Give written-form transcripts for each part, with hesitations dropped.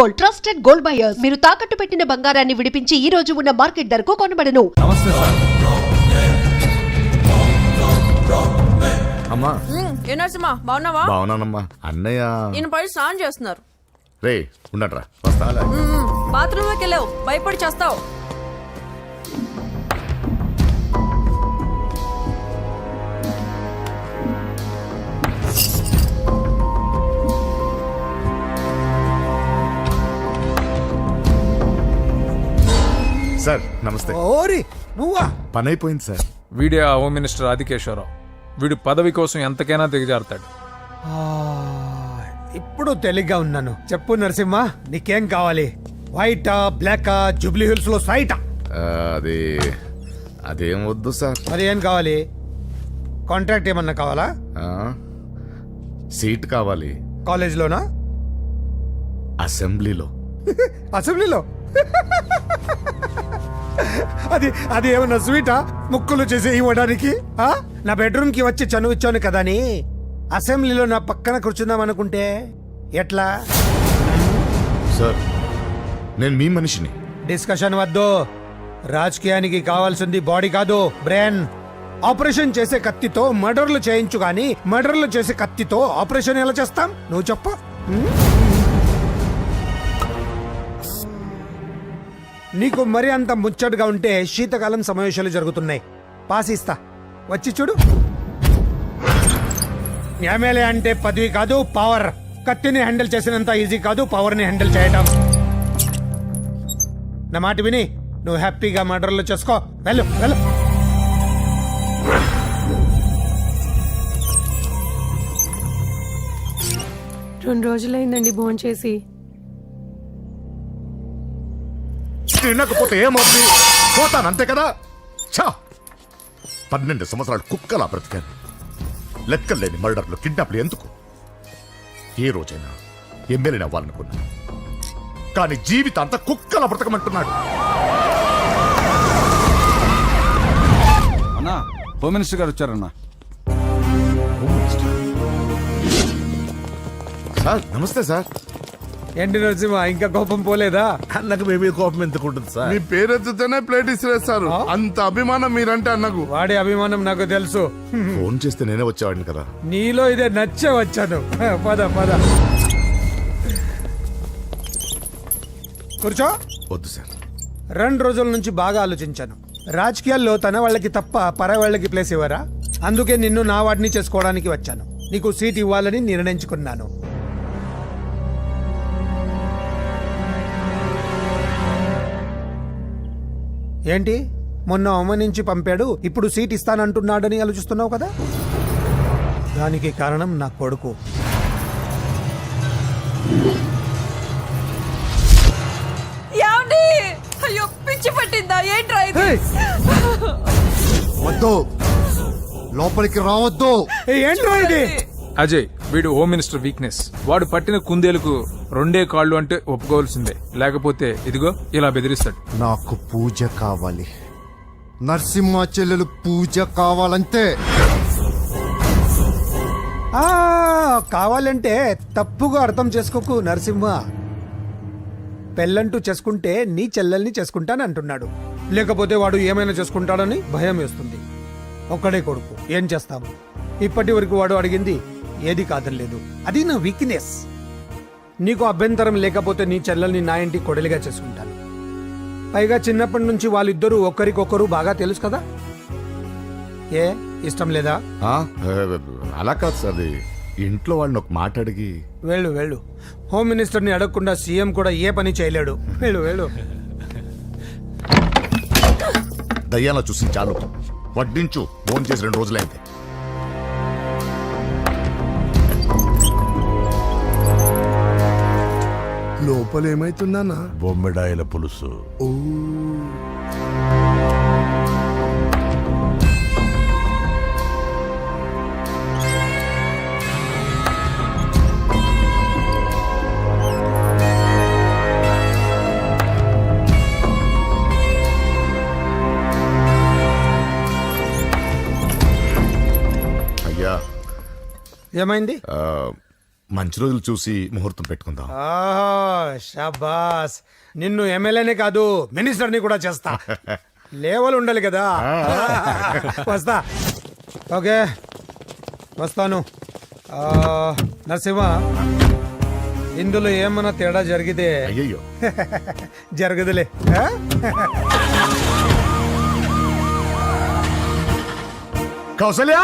Gold, trusted gold buyers. మీరు తాకట్టు పెట్టిన బంగారాన్ని విడిపించి ఈ రోజు ఉన్న మార్కెట్ ధరకు కొనబడను. నమస్తే సార్. అమ్మా ఏ నరసింహ బాగున్నావా? బాగున్నానమ్మా. అన్నయ్య ఈయన పడి స్నానం చేస్తున్నారు. రే ఉండట్రా వస్తా. బాత్రూమ్ లోకి వెళ్ళావు, భయపడి చేస్తావు. సార్ నమస్తే. ఓరి నువ్వా? పని అయిపోయింది సార్. వీడే ఆ హోమ్ మినిస్టర్ ఆదికేశ్వరరావు. వీడు పదవి కోసం ఎంతకైనా దిగజారుతాడు. ఇప్పుడు తెలిగ్గా ఉన్నాను. చెప్పు నరసింహ, నీకేం కావాలి? వైటా, బ్లాకా, జూబ్లీ హిల్స్ లో సైటా? అది అదేం వద్దు సార్. మరి ఏం కావాలి? కాంట్రాక్ట్ ఏమన్నా కావాలా? ఆ, సీట్ కావాలి. కాలేజ్లోనా? అసెంబ్లీలో. అసెంబ్లీలో? అది అది ఏమన్నా స్వీటా? ముక్కులు చేసి ఇవ్వడానికి? నా బెడ్రూమ్ కి వచ్చి చనువిచ్చాను కదా అని అసెంబ్లీలో నా పక్కన కూర్చుందాం అనుకుంటే ఎట్లా? సార్ నేను మీ మనిషిని. డిస్కషన్ వద్దు. రాజకీయానికి కావాల్సింది బాడీ కాదు, బ్రెయిన్. ఆపరేషన్ చేసే కత్తితో మర్డర్లు చేయించు గాని మర్డర్లు చేసే కత్తితో ఆపరేషన్ ఎలా చేస్తాం? నువ్వు చెప్పు. నీకు మరి అంత ముచ్చటగా ఉంటే శీతకాలం సమావేశాలు జరుగుతున్నాయి. పాస్ ఇస్తా, వచ్చి చూడు. ఎమ్మెల్యే అంటే పదవి కాదు, పవర్. కత్తిని హ్యాండిల్ చేసినంత ఈజీ కాదు పవర్ ని హ్యాండిల్ చేయటం. నా మాట విని నువ్వు హ్యాపీగా మర్డర్లు చేసుకో. వెళ్ళు వెళ్ళు. రెండు రోజులైందండి భోంచేసి. తినకపోతే ఏమవుతుంది? పోతాను అంతే కదా. ఛా, 12 సంవత్సరాలు కుక్కలా బ్రతికాను. లెక్కలేని మర్డర్లు, కిడ్నాప్లు ఎందుకు? ఏ రోజైనా ఎమ్మెల్యేని అవ్వాలనుకున్నాను, కానీ జీవితాంతా కుక్కలా బ్రతకమంటున్నాడు. అన్నా, హోమ్ మినిస్టర్ గారు వచ్చారన్నా. సార్ నమస్తే సార్. ఏంటి నరసింహ, ఇంకా కోపం పోలేదా? అన్నకు మేబీ కోపం ఎందుకు ఉంటుంది సార్? మీ పేరు ఎత్తుతేనే ప్లేట్ ఇసిరేస్తారు. అంత అభిమానం మీరంటే అన్నకు. వాడి అభిమానం నాకు తెలుసు. ఫోన్ చేస్తే నేనే వచ్చేవాడిని కదా. నీలో ఇదే నచ్చే వచ్చాను. పద పద కూర్చో. వద్దు సార్. 2 రోజుల నుంచి బాగా ఆలోచించాను. రాజకీయాల్లో తన వాళ్ళకి తప్ప పర వాళ్ళకి ప్లేస్ ఇవ్వరా? అందుకే నిన్ను నా వాడిని చేసుకోవడానికి వచ్చాను. నీకు సీట్ ఇవ్వాలని నిర్ణయించుకున్నాను. ఏంటి, మొన్న అవమానించి పంపాడు, ఇప్పుడు సీట్ ఇస్తానంటున్నాడని ఆలోచిస్తున్నావు కదా? దానికి కారణం నా కొడుకు. ఏమండి? అయ్యో పిచ్చి పట్టిందా ఏంట్రా ఇది? వద్దు, లోపలికి రావద్దు. ఏంట్రా ఇది? అజయ్, వీడు హోమ్ మినిస్టర్ వీక్నెస్. వాడు పట్టిన కుందేలకు 2 కాళ్ళు అంటే ఒప్పుకోవాల్సిందే, లేకపోతే ఇదిగో ఇలా బెదిరిస్తాడు. నాకు పూజ కావాలి. నరసింహ చెల్లెలు పూజ కావాలంతే. కావాలంటే తప్పుగా అర్థం చేసుకోకు నరసింహ. పెళ్ళంటూ చేసుకుంటే నీ చెల్లెల్ని చేసుకుంటానంటున్నాడు. లేకపోతే వాడు ఏమైనా చేసుకుంటాడని భయం వేస్తుంది. ఒక్కడే కొడుకు, ఏం చేస్తాము? ఇప్పటి వరకు వాడు అడిగింది ఏది కాదనలేదు. అది నా వీక్నెస్. నీకు అభ్యంతరం లేకపోతే నీ చెల్లెల్ని నా ఇంటి కొడలిగా చేసుకుంటాను. పైగా చిన్నప్పటి నుంచి వాళ్ళిద్దరూ ఒకరికొకరు బాగా తెలుసు కదా. ఏ ఇష్టం లేదా? అలా కాదు సార్. అది ఇంట్లో వాళ్ళని ఒక మాట అడిగి. వెళ్ళు వెళ్ళు. హోమ్ మినిస్టర్ని అడగకుండా సీఎం కూడా ఏ పని చేయలేడు. వెళ్ళు వెళ్ళు. దయ్యాలా చూసి చాలు. వడ్డించు. ఫోన్ చేసి 2 రోజులైంది. లోపల ఏమైతుందన్నా? బొమ్మిడాయల పులుసు. అయ్యా, ఏమైంది? మంచి రోజులు చూసి ముహూర్తం పెట్టుకుందాం. షాబాస్, నిన్ను ఎమ్మెల్యేనే కాదు మినిస్టర్ని కూడా చేస్తా. లేవల్ ఉండాలి కదా. వస్తా. ఓకే వస్తాను. నరసింహ, ఇందులో ఏమన్నా తేడా జరిగితే అయ్యయ్యో, జరగదులే. కౌసల్య,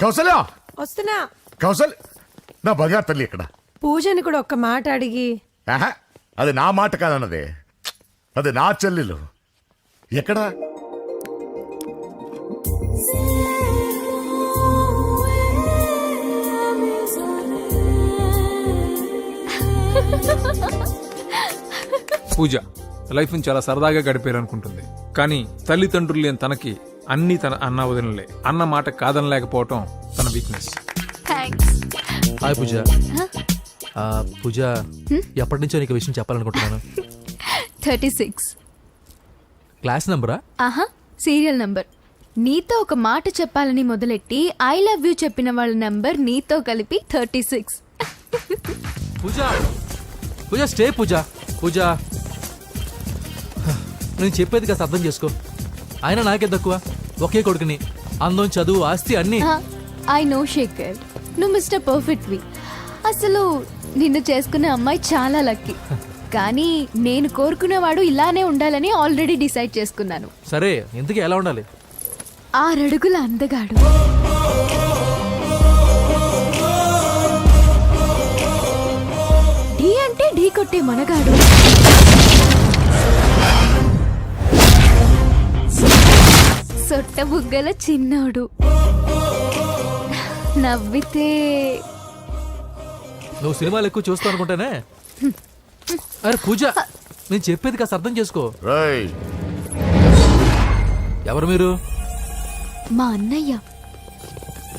కౌసల్య, వస్తున్నా. కౌసల్, నా బంగారు తల్లి ఇక్కడ. పూజని కూడా ఒక్క మాట అడిగి. ఆహా, అది నా మాట కాదన్నదే, అది నా చెల్లెలు. ఎక్కడా? పూజ లైఫ్ని చాలా సరదాగా గడిపేయాలనుకుంటుంది, కానీ తల్లిదండ్రులు లేని తనకి అన్ని తన అన్న వదినలే. అన్న మాట కాదనలేకపోవటం తన వీక్నెస్. హాయ్ పూజ. పూజ, ఎప్పటి నుంచో నీకు విషయం చెప్పాలనుకుంటున్నాను. 36. క్లాస్ నంబరా? ఆహా, సీరియల్ నంబర్. నీతో ఒక మాట చెప్పాలని మొదలెట్టి ఐ లవ్ యూ చెప్పిన వాళ్ళ నంబర్ నీతో కలిపి 36. పూజ, పూజ స్టే. పూజ, పూజ నేను చెప్పేది కాస్త అర్థం చేసుకో. ఆయన నాకే తక్కువ, ఒకే కొడుకుని. అందం, చదువు, ఆస్తి అన్నీ. ఐ నో శేఖర్, నువ్వు మిస్టర్ పర్ఫెక్ట్ వి. అసలు నిన్ను చేసుకునే అమ్మాయి చాలా లక్కీ. కానీ నేను కోరుకునేవాడు ఇలానే ఉండాలని ఆల్రెడీ డిసైడ్ చేసుకున్నాను. సరే, ఇంతకీ ఎలా ఉండాలి? 6 అడుగుల అందగాడు, ఢీ అంటే ఢీ కొట్టే మనగాడు, సొట్ట బుగ్గల చిన్నోడు, నవ్వితే నువ్వు సినిమాలు ఎక్కువ చూస్తావు అనుకుంటానే. అరే పూజ, నేను చెప్పేది కాస్త అర్థం చేసుకో. రేయ్, ఎవరు మీరు? మా అన్నయ్య.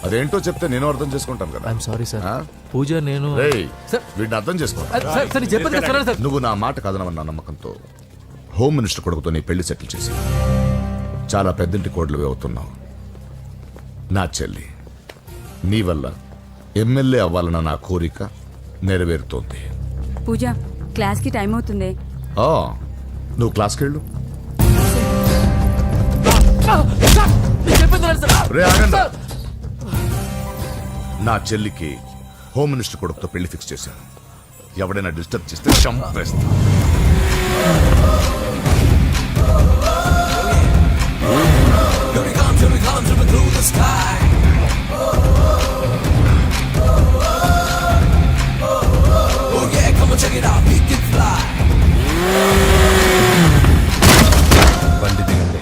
అదేంటో చెప్తే నేను అర్థం చేసుకుంటాను కదా. I'm sorry sir. ఆ? పూజ, నేను రేయ్, సార్, వీడిని అర్థం చేసుకో. సార్, సార్, నేను చెప్పేది కాస్త వినండి సార్. నువ్వు నా మాట కాదనవన్న నమ్మకంతో హోమ్ మినిస్టర్ కొడుకుతో నీ పెళ్లి సెటిల్ చేసి చాలా పెద్దంటి కోడలు అవుతున్నావు. నా చెల్లి, నీ వల్ల ఎమ్మెల్యే అవ్వాలన్న నా కోరిక నెరవేరుతోంది. పూజ, క్లాస్ కి టైం అవుతుంది. ఆ, నువ్వు క్లాస్కి వెళ్ళు. నేను చెప్పేది వినండి సార్. రే, ఆగండి. నా చెల్లికి హోమ్ మినిస్టర్ కొడుకుతో పెళ్లి ఫిక్స్ చేశాను. ఎవడైనా డిస్టర్బ్ చేస్తే చంపేస్తా. బండి దిగండి.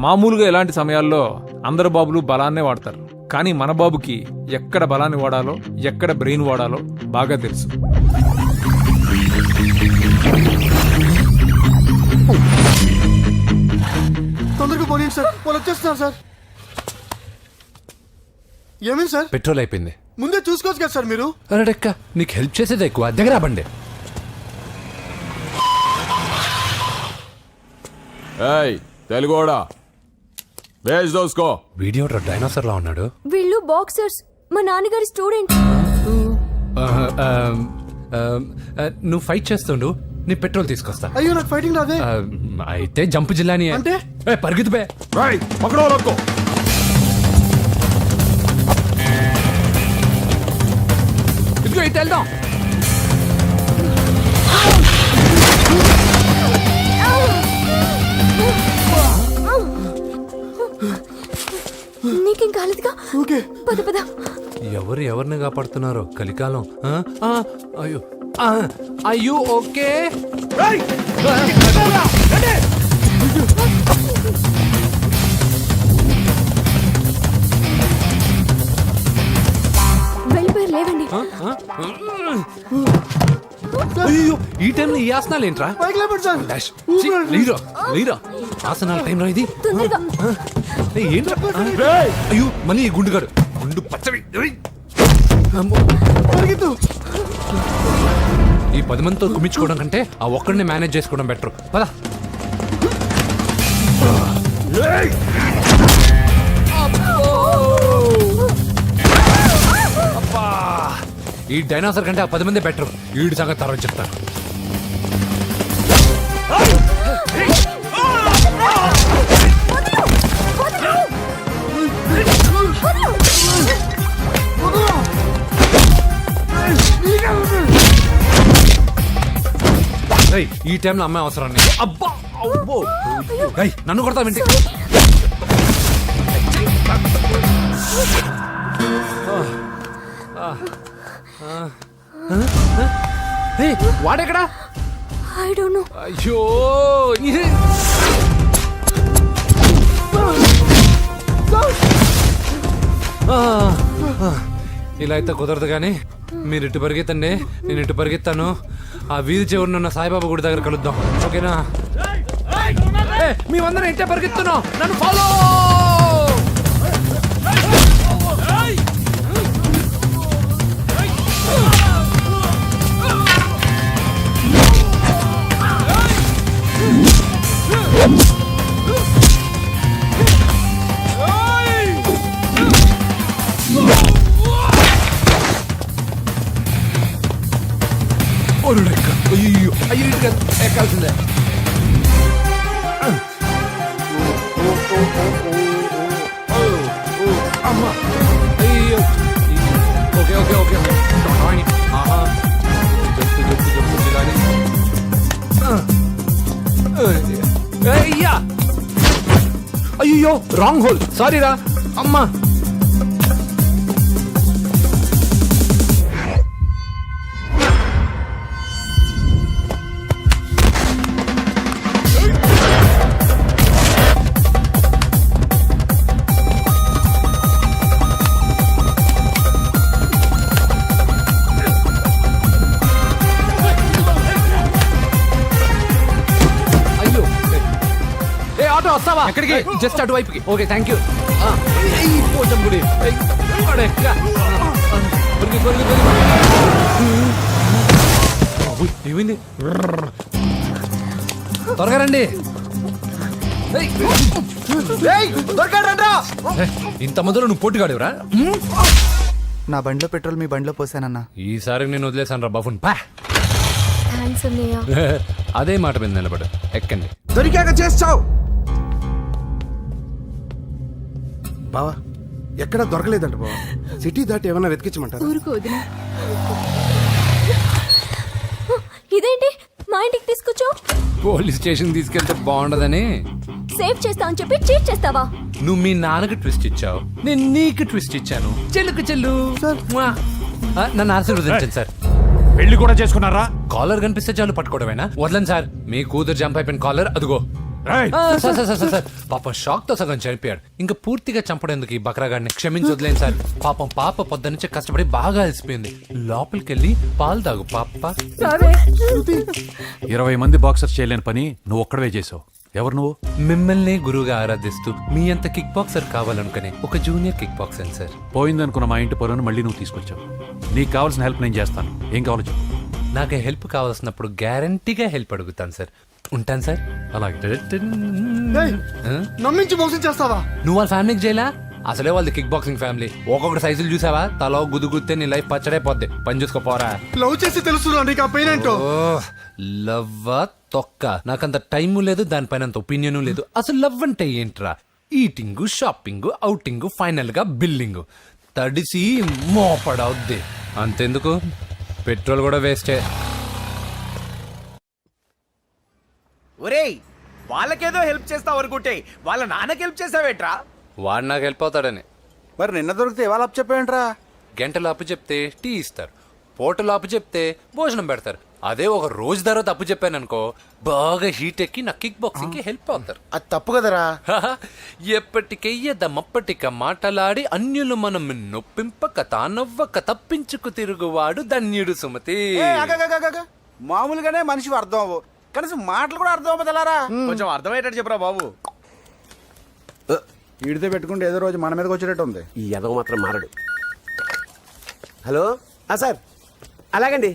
మామూలుగా ఇలాంటి సమయాల్లో అందరు బాబులు బలాన్నే వాడతారు, కానీ మన బాబుకి ఎక్కడ బలాన్ని వాడాలో, ఎక్కడ బ్రెయిన్ వాడాలో బాగా తెలుసు. తొందరగా పోనీ సార్, వాళ్ళు వచ్చేస్తున్నారు సార్. ఏమేం సార్? పెట్రోల్ అయిపోయింది. ముందే చూసుకోవచ్చు కదా సార్ మీరు. అరెక్క, నీకు హెల్ప్ చేసేది ఎక్కువ, దగ్గర బండి. తెలుగోడా, వేజ్ దోసుకో. వీడియో డైనోసర్ లా ఉన్నాడు. వీళ్ళు బాక్సర్స్, మా నాన్నగారి స్టూడెంట్. నువ్వు ఫైట్ చేస్తుండు, నీ పెట్రోల్ తీసుకొస్తా. అయ్యో నాకు ఫైటింగ్ రాదే. అయితే జంప్ జిల్లాని అంటే? పరిగెత్తు బే. రేయ్, పక్కడో లొక్కో. ఇదిగో ఇటు వెళ్దాం. నీకేం కాలేదుగా? ఓకే. పద పద. ఎవరు ఎవరిని కాపాడుతున్నారో కలికాలం. అయ్యో అయ్యో ఓకే. వెళ్ళిపోయారు, లేవండి. అయ్యో ఈ టైంలో ఈ ఆసనాలు ఏంట్రా? పైకి లేపండి సార్. డాష్. ఛీ, లేరా లేరా ఆసనాల టైంలో ఇది. తొందరగా. ఏయ్, ఏంట్రా? అయ్యో మళ్ళీ ఈ గుండుగాడు గుండు పచ్చవి. పరిగెత్తు. ఈ 10 మందితో కుమ్మించుకోవడం కంటే ఆ ఒక్కడిని మేనేజ్ చేసుకోవడం బెటర్. పద. అబ్బా. ఈ డైనాసర్ కంటే ఆ 10 మంది బెటర్. వీడి సంగతి తర్వాత చెప్తాను. ఏయ్, ఈ టైంలో అమ్మాయి అవసరం నీకు. అబ్బా అబ్బో. ఏయ్, నన్ను కొడతావేంటి? ఏయ్, వాడెక్కడా? I don't know. అయ్యో ఇది. ఇలా అయితే కుదరదు కానీ మీరు ఇటు పరిగెత్తండి, నేను ఇటు పరిగెత్తాను. ఆ వీధి చివరినున్న సాయిబాబా గుడి దగ్గర కలుద్దాం, ఓకేనా? మేమందరం ఇంటే పరిగెత్తున్నాం, నన్ను ఫాలో. అయ్యో అయ్యో ఎక్కాల్సిందే. అమ్మా అయ్యో. Okay okay okay. జప్పు జప్పు జప్పు జిలాని. అయ్యా అయ్యో రాంగ్ హోల్, సారీ రా అమ్మా. వస్తావా? ఎక్కడికి? జస్ట్ అటువైపుకి. Okay thank you. పోచం గుడి ఏమైంది? త్వరగా రండి. ఇంత మందిలో నువ్వు పోటీగాడేవరా? నా బండిలో పెట్రోల్ మీ బండిలో పోసానన్నా. ఈసారి నేను వదిలేసాను రా బాబున్. పా. థాంక్స్ అన్నయ్య. అదే మాట మీద నిలబడు. ఎక్కండి. దొరికాక చేస్తావు బావా. ఎక్కడ దొరకలేదంట బావా. సిటీ దాటి ఏమన్నా వెతికించమంటారా? ఊరుకు వదిన. ఇదేంటి మా ఇంటికి తీసుకొచ్చావు? పోలీస్ స్టేషన్ తీసుకెళ్తే బాగుండదని. సేవ్ చేస్తా అని చెప్పి చీట్ చేస్తావా? నువ్వు మీ నాన్నకి ట్విస్ట్ ఇచ్చావు, నేను నీకు ట్విస్ట్ ఇచ్చాను. చెల్లుకు చెల్లు. నన్ను ఆశీర్వదించండి సార్. పెళ్లి కూడా చేసుకున్నారా? కాలర్ కనిపిస్తే చాలు పట్టుకోవడమేనా? వదలండి సార్. మీ కూతురు జంప్ అయిపోయిన కాలర్ అదిగో. సార్ పాపం షాక్ తో సగం చనిపోయాడు. ఇంకా పూర్తిగా చంపడేందుకు ఈ బక్రాగాడిని క్షమించి వదిలేను సార్. పాపం పాప పొద్దున్నుంచి కష్టపడి బాగా అలసిపోయింది. లోపలికెళ్ళి పాలు తాగు పాప. 20 మంది బాక్సర్స్ చేయలేని పని నువ్వు ఒక్కడవే చేసావు. ఎవరు నువ్వు? మిమ్మల్ని గురువుగా ఆరాధిస్తూ మీ అంత కిక్ బాక్సర్ కావాలనుకునే ఒక జూనియర్ కిక్ బాక్సర్ సార్. పోయిందనుకున్న మా ఇంటి పొరను మళ్ళీ నువ్వు తీసుకొచ్చావు. నీకు కావాల్సిన హెల్ప్ నేను చేస్తాను. ఏం కావాలో చెప్పు. నాకు హెల్ప్ కావాల్సినప్పుడు గ్యారంటీగా హెల్ప్ అడుగుతాను సార్. ఉంటాను సార్. అలాగే. నమ్మించి మోసం చేస్తావా? నువ్వు వాళ్ళ ఫ్యామిలీకి చేయలా? అసలే వాళ్ళది కిక్ బాక్సింగ్ ఫ్యామిలీ. ఒక్కొక్కటి సైజులు చూసావా? తల గుద్దు గుద్దే నీ లైఫ్ పచ్చడైపోద్ది. పని చూసుకోపోరా. లవ్ చేసి తెలుసు నీకు ఆ పెయిన్ ఏంటో. లవ్వా తొక్క. నాకంత టైము లేదు, దానిపైన అంత ఒపీనియన్ లేదు. అసలు లవ్ అంటే ఏంట్రా? ఈటింగ్, షాపింగ్, అవుటింగ్, ఫైనల్ గా బిల్డింగ్. తడిసి మోపడవుద్ది. అంతెందుకు, పెట్రోల్ కూడా వేస్టే. ఒరేయ్, వాళ్ళకేదో హెల్ప్ చేస్తావు అనుకుంటే వాళ్ళ నాన్నకి హెల్ప్ చేసావేట్రా? వాడు నాకు హెల్ప్ అవుతాడని. మరి నిన్న దొరికితే ఇవాళ అప్పు చెప్పేంట్రా? గంటలు అప్పు చెప్తే టీ ఇస్తారు, పూటలు అప్పు చెప్తే భోజనం పెడతారు. అదే ఒక రోజు తర్వాత అప్పు చెప్పాను అనుకో, బాగా హీట్ ఎక్కి నా కిక్ బాక్సింగ్ కి హెల్ప్ అవుతారు. అది తప్పు కదరా. ఎప్పటికెయ్యదమప్పటిక మాటలాడి అన్యులు మనం నొప్పింపక తానవ్వక తప్పించుకు తిరుగువాడు ధన్యుడు సుమతి. మామూలుగానే మనిషి అర్థం అవ్వు, కనీసం మాటలు కూడా అర్థం అవ్వదలారా? కొంచెం అర్థమయ్యేటట్టు చెప్పరా బాబు. ఈడితే పెట్టుకుంటే ఏదో రోజు మన మీదకి వచ్చేటట్టు ఉంది. ఈ ఎదవ మాత్రం మారడు. హలో సార్, అలాగండి,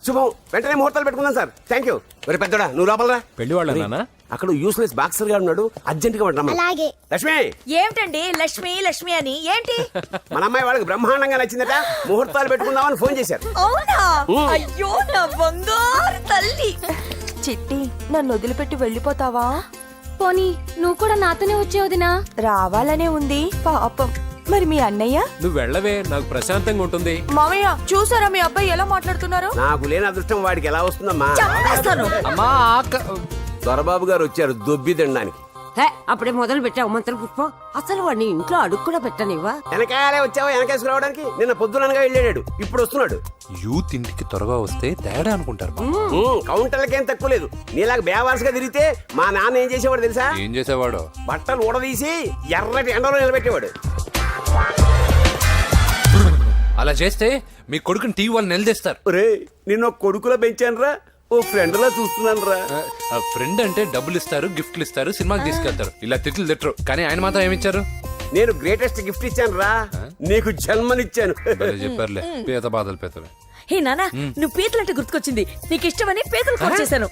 శుభం. వెంటనే ముహూర్తాలు పెట్టుకుందాం సార్. Thank you. మరి పెద్దోడా నువ్వు లోపలరా. పెళ్లి వాళ్ళ అక్కడ యూస్లెస్ బాక్సర్ గా ఉన్నాడు, అర్జెంట్ గా రమ్మని. అలాగే. లక్ష్మి, ఏమిటండి లక్ష్మి లక్ష్మి అని ఏంటి? మన అమ్మాయి వాళ్ళకి బ్రహ్మాండంగా నచ్చిందట, ముహూర్తాలు పెట్టుకుందామని ఫోన్ చేశారు. అవునా? అయ్యో నా బంగారు తల్లి. చిట్టి, నన్ను వదిలిపెట్టి వెళ్ళిపోతావా? పోనీ నువ్వు కూడా నాతోనే వచ్చేవదినా? రావాలనే ఉంది పాపం. మరి మీ అన్నయ్య? నువ్వు వెళ్ళవే, నాకు ప్రశాంతంగా ఉంటుంది. మామయ్య చూసారా మీ అబ్బాయి ఎలా మాట్లాడుతున్నారు? నాకు లేని అదృష్టం వాడికి ఎలా వస్తుందమ్మా? చంపేస్తాను. అమ్మా దొరబాబు గారు వచ్చారు దొబ్బి తినడానికి. అప్పుడే మొదలు పెట్టావు మంత్ర పుష్పం. అసలు వాడిని ఇంట్లో అడుగు కూడా పెట్టనివ్వా? వెనకాలే వచ్చావా? వెనకేసుకు రావడానికి నిన్న పొద్దుననగా వెళ్ళాడు, ఇప్పుడు వస్తున్నాడు. యూత్ ఇంటికి త్వరగా వస్తే తేడా అనుకుంటారు. కౌంటర్లకేం తక్కువ లేదు. నీలాగా బేవారసుగా తిరిగితే మా నాన్న ఏం చేసేవాడు తెలుసా? ఏం చేసేవాడు? బట్టలు ఊడదీసి ఎర్రటి ఎండలో నిలబెట్టేవాడు. అలా చేస్తే మీ కొడుకుని టీవీ వాళ్ళు నిలదీస్తారు. ఒరే, నిన్న కొడుకులో పెంచాను రా, ఓ ఫ్రెండ్ లా చూస్తున్నాను రా. ఫ్రెండ్ అంటే డబ్బులు ఇస్తారు, గిఫ్ట్లు ఇస్తారు, సినిమాకి తీసుకెళ్తారు. ఇలా తిట్లు తిట్టరు, కానీ ఆయన మాత్రం ఏమిచ్చారు? నేను గ్రేటెస్ట్ గిఫ్ట్ ఇచ్చాను రా, నీకు జన్మనిచ్చాను. చెప్పారులే, పీత బాధలు పీతలు. హే నానా, నువ్వు పీతలు అంటే గుర్తుకొచ్చింది. నీకు ఇష్టమని పీతలు కొట్ చేశాను.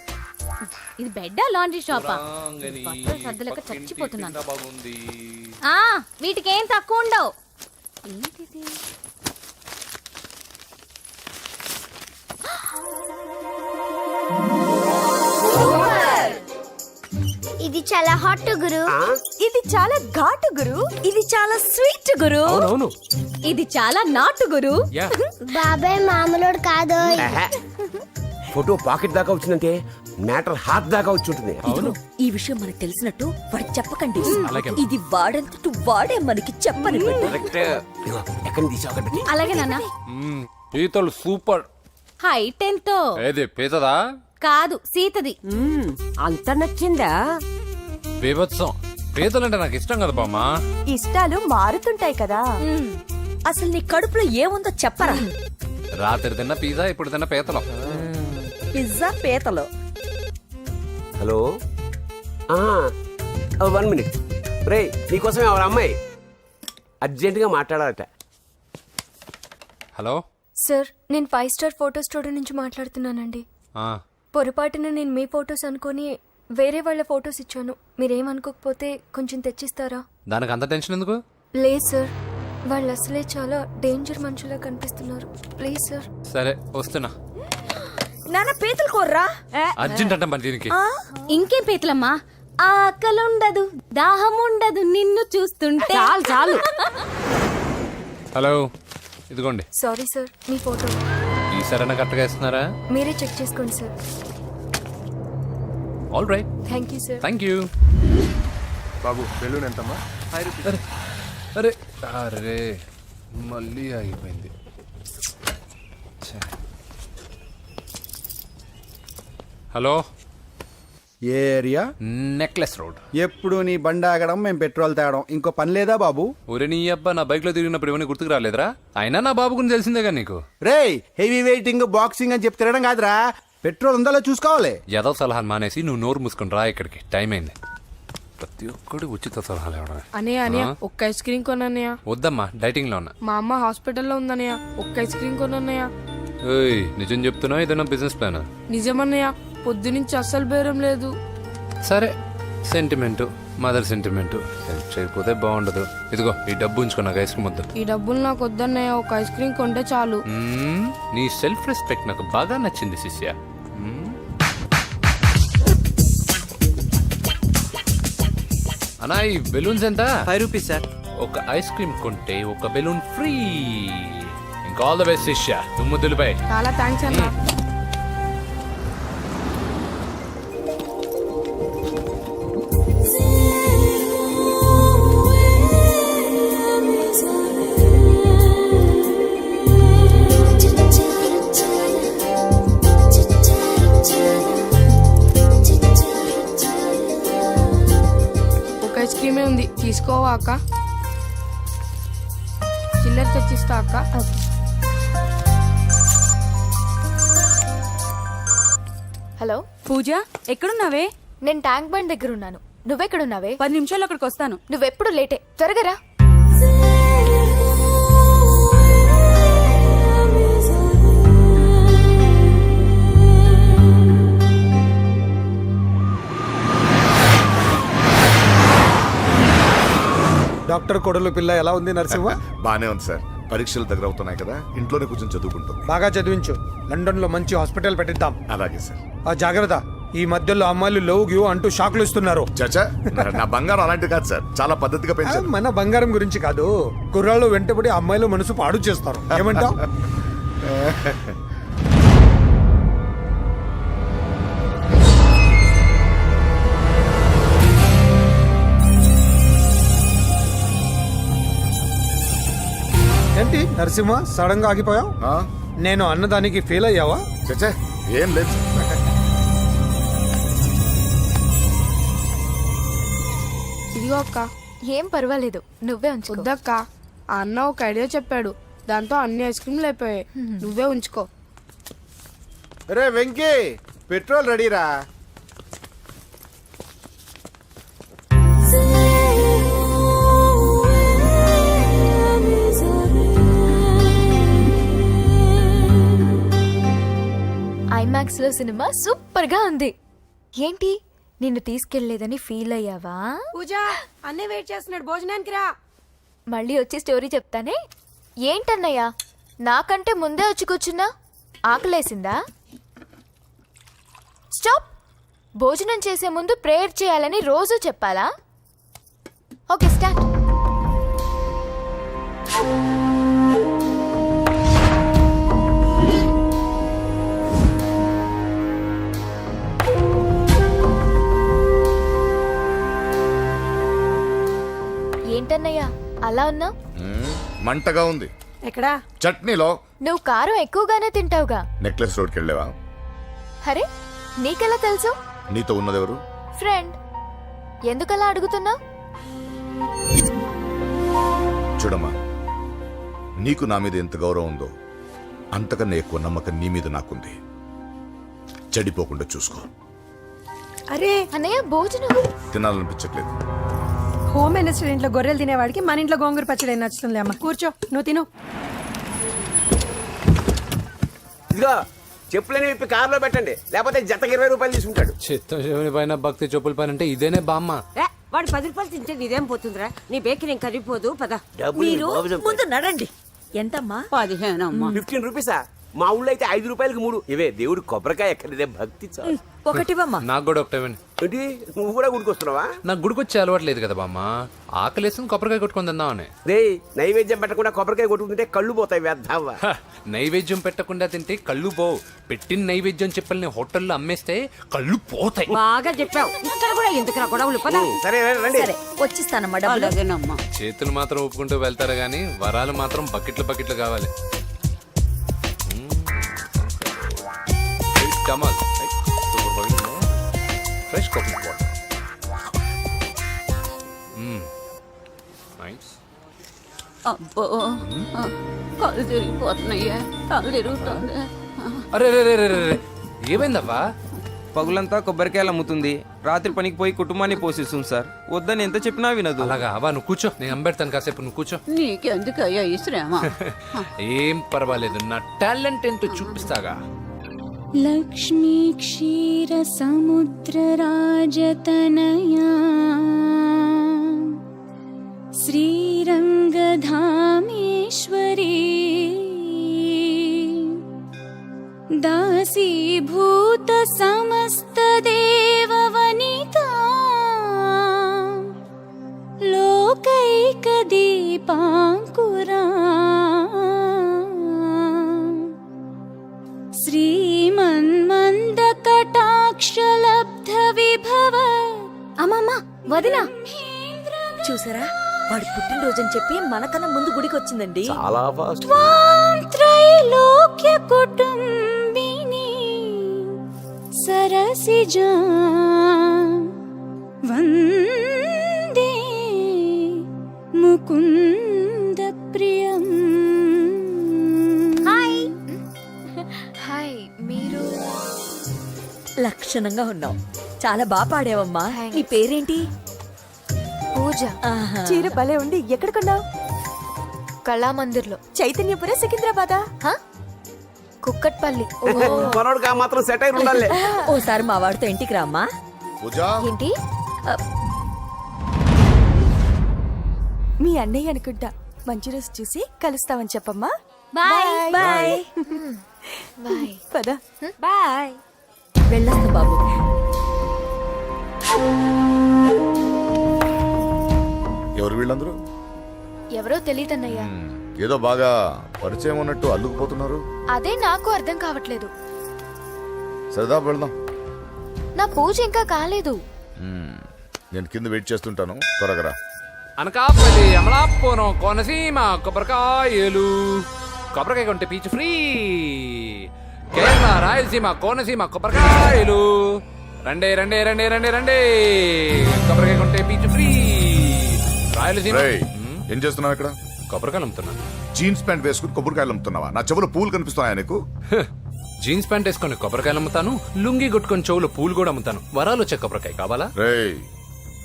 ఇది బెడ్డా లాండ్రీ షాపా? సర్దలేక చచ్చిపోతున్నాను. వీటికి ఏం తక్కువ ఉండవు. ఏంటిది? ఇది చాలా హాట్ గురు. ఇది చాలా ఘాటు గురు. ఇది చాలా స్వీట్ గురు. అవును, ఇది చాలా నాటు గురు. బాబాయ్ మామూలుడు కాదు. ఫోటో పాకెట్ దాకా వచ్చిందంటే మ్యాటర్ హాత్ దాకా వచ్చి ఉంటుంది. ఈ విషయం మనకు తెలిసినట్టు వాడికి చెప్పకండి. ఇది వాడంతట వాడే మనకి చెప్పని. ఎక్కడ తీసావు? అలాగే నాన్న. పీతలు సూపర్. హైట్ ఎంతో? ఏది పీతదా? కాదు, సీతది. అంత నచ్చిందా? బీభత్సం. పీతలంటే నాకు ఇష్టం కదా బామ్మ. ఇష్టాలు మారుతుంటాయి కదా. అసలు నీ కడుపులో ఏముందో చెప్పరా? రాత్రి తిన్న పిజ్జా, ఇప్పుడు తిన్న పీతలు. పిజ్జా పీతలు. Hello, 1 minute. రే, నీకోసమే ఎవరు అమ్మాయి అర్జెంటుగా మాట్లాడాలట. హలో సార్, నేను 5 స్టార్ ఫోటో స్టూడియో నుంచి మాట్లాడుతున్నానండి. పొరపాటున నేను మీ ఫొటోస్ అనుకొని వేరే వాళ్ళ ఫొటోస్ ఇచ్చాను. మీరేమనుకోకపోతే కొంచెం తెచ్చిస్తారా? దానికి అంత టెన్షన్ ఎందుకు? లేదు సార్, వాళ్ళు అసలే చాలా డేంజర్ మనుషులా కనిపిస్తున్నారు. Please sir. సరే వస్తున్నా. నాన్న పీతలు కోర్రా. అర్జెంట్ అంట మరి దీనికి. ఇంకేం పీతలమ్మా? ఆకలుండదు, దాహం ఉండదు నిన్ను చూస్తుంటే. చాలు చాలు. హలో, ఇదిగోండి. సారీ సార్, మీ ఫోటో. ఈ సరైన కరెక్ట్గా ఇస్తున్నారా? మీరే చెక్ చేసుకోండి sir. All right. Thank you sir. Thank you. Babu balloon ఎంతమ్మా? అరే అరే, మళ్ళీ ఆగిపోయింది. హలో, ఏ ఏరియా? Necklace road. ఎప్పుడు నీ బండి ఆగడం, మేము పెట్రోల్ తేవడం, ఇంకో పని లేదా బాబు? ఒరే నీ అబ్బా, నా బైక్ లో తిరిగినప్పుడు ఇవన్నీ గుర్తుకు రాలేదురా? అయినా నా బాబు గురించి తెలిసిందేగా నీకు. రే, హెవీ వెయిటింగ్ బాక్సింగ్ అని చెప్పి తిరగడం కాదురా, పెట్రోల్ ఉందో చూసుకోవాలి. ఏదో సలహాలు మానేసి నువ్వు నోరు మూసుకొని రా ఇక్కడికి. టైం అయింది. ప్రతి ఒక్కడు ఉచిత సలహాలు ఇవ్వడమే. అనయ్య ఒక్క ఐస్ క్రీమ్ కొనన్నయ్య. వద్దమ్మా, డైటింగ్ లో ఉన్నా. మా అమ్మ హాస్పిటల్లో ఉందన్నయ్య, ఒక్క ఐస్ క్రీమ్ కొనన్నయ్య. నిజం చెప్తున్నా, ఏదైనా బిజినెస్ ప్లాన్? నిజమన్నయ్య, పొద్దునుంచి అస్సలు బేరం లేదు. సరే సెంటిమెంట్, మదర్ సెంటిమెంట్. హెల్ప్ చేయకపోతే బాగుండదు. ఇదిగో ఈ డబ్బు ఉంచుకో, నాకు ఐస్ క్రీమ్ వద్దు. ఈ డబ్బులు నాకు వద్దన్నయ్య, ఒక ఐస్ క్రీమ్ కొంటే చాలు. నీ సెల్ఫ్ రెస్పెక్ట్ నాకు బాగా నచ్చింది శిష్య. అన్నా ఈ బెలూన్స్ ఎంత? 5 రూపీస్ సార్. ఒక ఐస్ క్రీమ్ కొంటే ఒక బెలూన్ ఫ్రీ. ఇంకా ఆల్ ద బెస్ట్ శిష్య, నువ్వు ముద్దులపై. చాలా థ్యాంక్స్ అన్న. ఒక ఐస్ క్రీమే ఉంది, తీసుకోవా అక్క? చిల్లర తెచ్చిస్తా అక్క. హలో పూజ ఎక్కడున్నావే? నేను ట్యాంక్ బండ్ దగ్గర ఉన్నాను. నువ్వెక్కడున్నావే? 10 నిమిషాలు అక్కడికి వస్తాను. నువ్వెప్పుడు లేటే, త్వరగా రా. డాక్టర్ కొడలు పిల్ల ఎలా ఉంది నరసింహ? బానే ఉంది సార్. పరీక్షలు దగ్గర అవుతున్నాయి కదా, ఇంట్లోనే కూర్చొని చదువుకుంటుంది. బాగా చదివించు. లండన్ లో మంచి హాస్పిటల్ పెట్టిద్దాం. అలాగే సార్. ఆ జాగ్రత్త, ఈ మధ్యలో అమ్మాయిలు లవ్ గివ్ అంటూ షాక్లు ఇస్తున్నారు. చచ్చా, నా బంగారం అలాంటి కాదు సార్, చాలా పద్ధతిగా పెంచాను. మన బంగారం గురించి కాదు, కుర్రాళ్ళు వెంటబడి అమ్మాయిలు మనసు పాడు చేస్తారు. ఏమంటావు? ఏంటి నరసింహ, సడన్ గా ఆగిపోయావు? ఆ? నేను అన్నదానికి ఫెయిల్ అయ్యావా? చచ్చా, ఏం లేదు సార్. ఇదిగో అక్క. ఏం పర్వాలేదు, నువ్వే ఉంచుకో. వద్దక్క, ఆ అన్న ఒక ఐడియా చెప్పాడు, దాంతో అన్ని ఐస్ క్రీమ్లు అయిపోయాయి. నువ్వే ఉంచుకో. రే వెంకీ, పెట్రోల్ రెడీరా? ఐమాక్స్ లో సినిమా సూపర్ గా ఉంది. ఏంటి, నిన్ను తీసుకెళ్లేదని ఫీల్ అయ్యావా? పూజ అన్నయ్య వెయిట్ చేస్తున్నాడు, భోజనానికి రా. మళ్ళీ వచ్చి స్టోరీ చెప్తానే. ఏంటన్నయ్యా, నాకంటే ముందే వచ్చి కూర్చున్నా? ఆకలేసిందా? స్టాప్. భోజనం చేసే ముందు ప్రేయర్ చేయాలని రోజు చెప్పాలా? Okay, start. ఏంటన్నయ్యా అలా ఉన్నావు? మంటగా ఉంది. ఎక్కడా? చట్నీలో. నువ్వు కారం ఎక్కువగానే తింటావుగా. నెక్లెస్ రోడ్కి వెళ్ళావా? అరే, నీకెలా తెలుసు? నీతో ఉన్నదెవరు? ఫ్రెండ్. ఎందుకలా అడుగుతున్నావు? చూడమ్మా, నీకు నా మీద ఎంత గౌరవం ఉందో అంతకన్నా ఎక్కువ నమ్మకం నీ మీద నాకుంది. చెడిపోకుండా చూసుకో. అరే అన్నయ్య, భోజనం తినాలనిపించట్లేదు. హోమ్ మినిస్టర్ ఇంట్లో గొర్రెలు తినేవాడికి మన ఇంట్లో గోంగూర పచ్చడి నచ్చుతుంది. అమ్మ కూర్చో, నువ్వు తిను. ఇదిగో చెప్పులని విప్పి కారులో పెట్టండి, లేకపోతే జతకి 20 రూపాయలు తీసుకుంటాడు. చిత్తం శివుని పైన భక్తి చెప్పుల పైన అంటే ఇదేనే బామ్మ. వాడు 10 రూపాయలు తింటే నీదేం పోతుందిరా? నీ బేకరీ ఏం కరిగిపోదు. పద. డబ్బులు ముందు నడండి. ఎంతమ్మా? 15 అమ్మా. 15 రూపీసా? మా ఊళ్ళో అయితే 5 రూపాయలకు 3. ఇవే దేవుడు కొబ్బరికాయ ఎక్కడిదే భక్తి చాలు. ఒకటివమ్మా. నాకు కూడా ఒకటే ఇవ్వండి. ఏంటి, నువ్వు కూడా గుడికొస్తున్నావా? నాకు గుడికొచ్చే అలవాట్లేదు కదా బామ్మ. ఆకలేసుకుని కొబ్బరికాయ కొట్టుకొని తిందామని. రే, నైవేద్యం పెట్టకుండా కొబ్బరికాయ కొట్టుకుంటే కళ్ళు పోతాయి, వేద్దావా? నైవేద్యం పెట్టకుండా తింటే కళ్ళు పోవు. పెట్టిన నైవేద్యం చెప్పల్ని హోటల్లో అమ్మేస్తే కళ్ళు పోతాయి. బాగా చెప్పావు. ఇక్కడ కూడా ఎందుకురా గొడవలు? పద. సరే రండి. వచ్చిస్తానమ్మా డబ్బులు. చేతులు మాత్రం ఒప్పుకుంటూ వెళ్తారు గానీ వరాలు మాత్రం బకెట్లు బకెట్లు కావాలి. కమాల్ ఫ్రెష్ కోకోనట్ వాటర్. నైస్. అబ్బో, కళ్ళు తిరిగిపోతున్నాయ్యా, కళ్ళు తిరుగుతుంది. అరే రే రే రే రే, ఏమైందవ్వా? పగులంతా కొబ్బరికాయలు అమ్ముతుంది, రాత్రి పనికి పోయి కుటుంబాన్ని పోషిస్తుంది సార్. వద్దని ఎంత చెప్పినా వినదు. అలాగా అవ్వా, నువ్వు కూర్చో, నేను అంబెడతాను కాసేపు, నువ్వు కూర్చో. నీకెందుకయ్యా ఈ శ్రమ? ఏం పర్వాలేదు, నా టాలెంట్ ఏంటో చూపిస్తాగా. లక్ష్మీ క్షీర సముద్ర రాజతనయా శ్రీరంగధామేశ్వరీ దాసీభూత సమస్త దేవవనితా లోకైక దీపాంకురా శ్రీమన్మంద కటాక్షలబ్ధ విభవ. అమ్మమ్మ వదినా చూసారా వాడి పుట్టినరోజని చెప్పి మనకన్నా ముందు గుడికి వచ్చిందండి. చాలా ఫాస్ట్. త్వాం త్రైలోక్య కుటుంబిని సరసిజా వందే ముకుంద ప్రియం. హాయ్ హాయ్, మీరు లక్షణంగా ఉన్నావు. చాలా బాగా పాడావమ్మా. నీ పేరేంటి? పూజ. చీర భలే ఉంది. ఎక్కడ కొన్నావు? కళామందిర్లో. చైతన్యపుర సికింద్రాబాదా? కుక్కట్పల్లి. మనోడికి ఆ మాత్రం సెటైర్ ఉండాలి. ఓసారి మా వాడితో ఇంటికి రామ్మా. పూజ ఏంటి? మీ అన్నయ్య అనుకుంటా. మంచి రోజు చూసి కలుస్తామని చెప్పమ్మా. Bye bye bye. పద. బాయ్. వెళ్ళొస్తా బాబు. ఎవరు వీళ్ళందరూ? ఎవరో తెలియదన్నయ్యా. ఏదో బాగా పరిచయం ఉన్నట్టు అల్లుకుపోతున్నారు. అదే నాకు అర్థం కావట్లేదు. సరదా వెళ్దాం. నా పూజ ఇంకా కాలేదు. నేను కింద వెయిట్ చేస్తుంటాను, త్వరగా రా. అనకాపల్లి, అమలాపురం, కోనసీమ కొబ్బరికాయలు. కొబ్బరికాయ కొంటే పీచు ఫ్రీ. కేరళ, రాయలసీమ, కోనసీమ కొబ్బరికాయలు. రండే రండే రండే రండే రండే. కొబ్బరికాయ కొంటే పీచు ఫ్రీ. రాయలసీమ. రేయ్, ఏం చేస్తున్నావు ఇక్కడ? కొబ్బరికాయలు అమ్ముతున్నాను. జీన్స్ ప్యాంట్ వేసుకుని కొబ్బరికాయలు అమ్ముతున్నావా? నా చెవులు పూలు కనిపిస్తున్నాయా నీకు? జీన్స్ ప్యాంట్ వేసుకొని కొబ్బరికాయలు అమ్ముతాను. లుంగి కొట్టుకొని చెవులు పూలు కూడా అమ్ముతాను. వరాలు వచ్చే కొబ్బరికాయ కావాలా? రేయ్,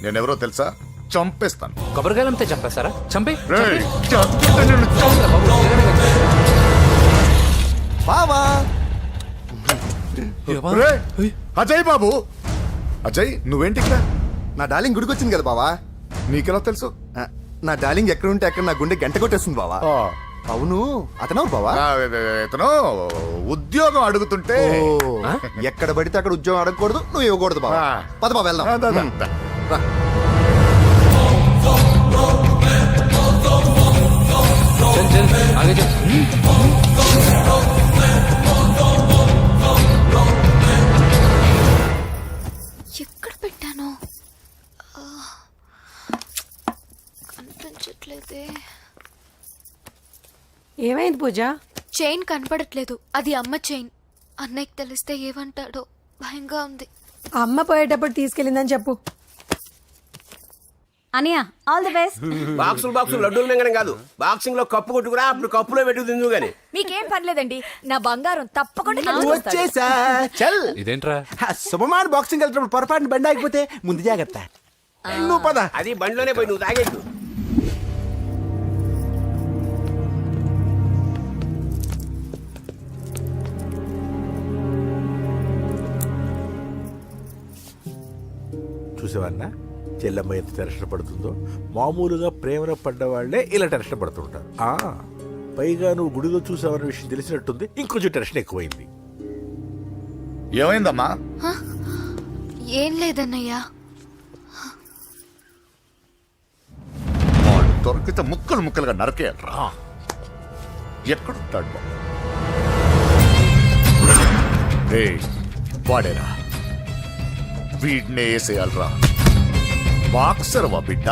నేనెవరో తెలుసా? చంపేస్తాను. కొబ్బరికాయలు అమ్మితే చంపేస్తారా? చంపే. రేయ్, బావా రేయ్, అజయ్ బాబు. అజయ్, నువ్వేంటి ఇక్కడ? నా డార్లింగ్ గుడికి వచ్చింది కదా బావా. నీకెలా తెలుసు? నా డార్లింగ్ ఎక్కడ ఉంటే అక్కడ నా గుండె గంట కొట్టేస్తుంది బావా. అవును, అతను బావా. ఇతను ఉద్యోగం అడుగుతుంటే ఎక్కడ పడితే అక్కడ ఉద్యోగం అడగకూడదు, నువ్వు ఇవ్వకూడదు బావా. పద బావ వెళ్దాం. రా. చల్ చల్ ఆగే చల్. ఎక్కడ పెట్టాను? కనిపించట్లేదే. ఏమైంది పూజ? చైన్ కనపడట్లేదు. అది అమ్మ చైన్. అన్నయ్యకి తెలిస్తే ఏమంటాడో భయంగా ఉంది. అమ్మ పోయేటప్పుడు తీసుకెళ్ళిందని చెప్పు. అనియా, ఆల్ ది బెస్ట్. బాక్సులు లడ్డూలు మింగడం కాదు, బాక్సింగ్ లో కప్పు కొట్టుకురా, అప్పుడు కప్పులో పెట్టు తిందు గాని. మీకేం పర్లేదండి, నా బంగారం తప్పకుండా వచ్చేసా. చల్. ఇదేంట్రా? శుభమాన్ బాక్సింగ్ వెళ్తున్నప్పుడు పొరపాటున బండి ఆగిపోతే ముందు జాగ్రత్త. నువ్వు పద. అది బండిలోనే పోయి నువ్వు తాగేట్టు. చూసేవాడినా చెల్లమ్మ ఎంత టెన్షన్ పడుతుందో. మామూలుగా ప్రేమలో పడ్డవాళ్లే ఇలా టెన్షన్ పడుతుంటారు. పైగా నువ్వు గుడిలో చూసావన్న విషయం తెలిసినట్టుంది, ఇంకొంచెం టెన్షన్ ఎక్కువైంది. ఏమైందమ్మా? ఏం లేదన్నయ్యా. దొరికితే ముక్కలు ముక్కలుగా నరకేయరా. ఎక్కడుంటాడు బాబు? వాడేరా, వీడినే వేసేయాలరా. బాక్సర్ వా బిడ్డ.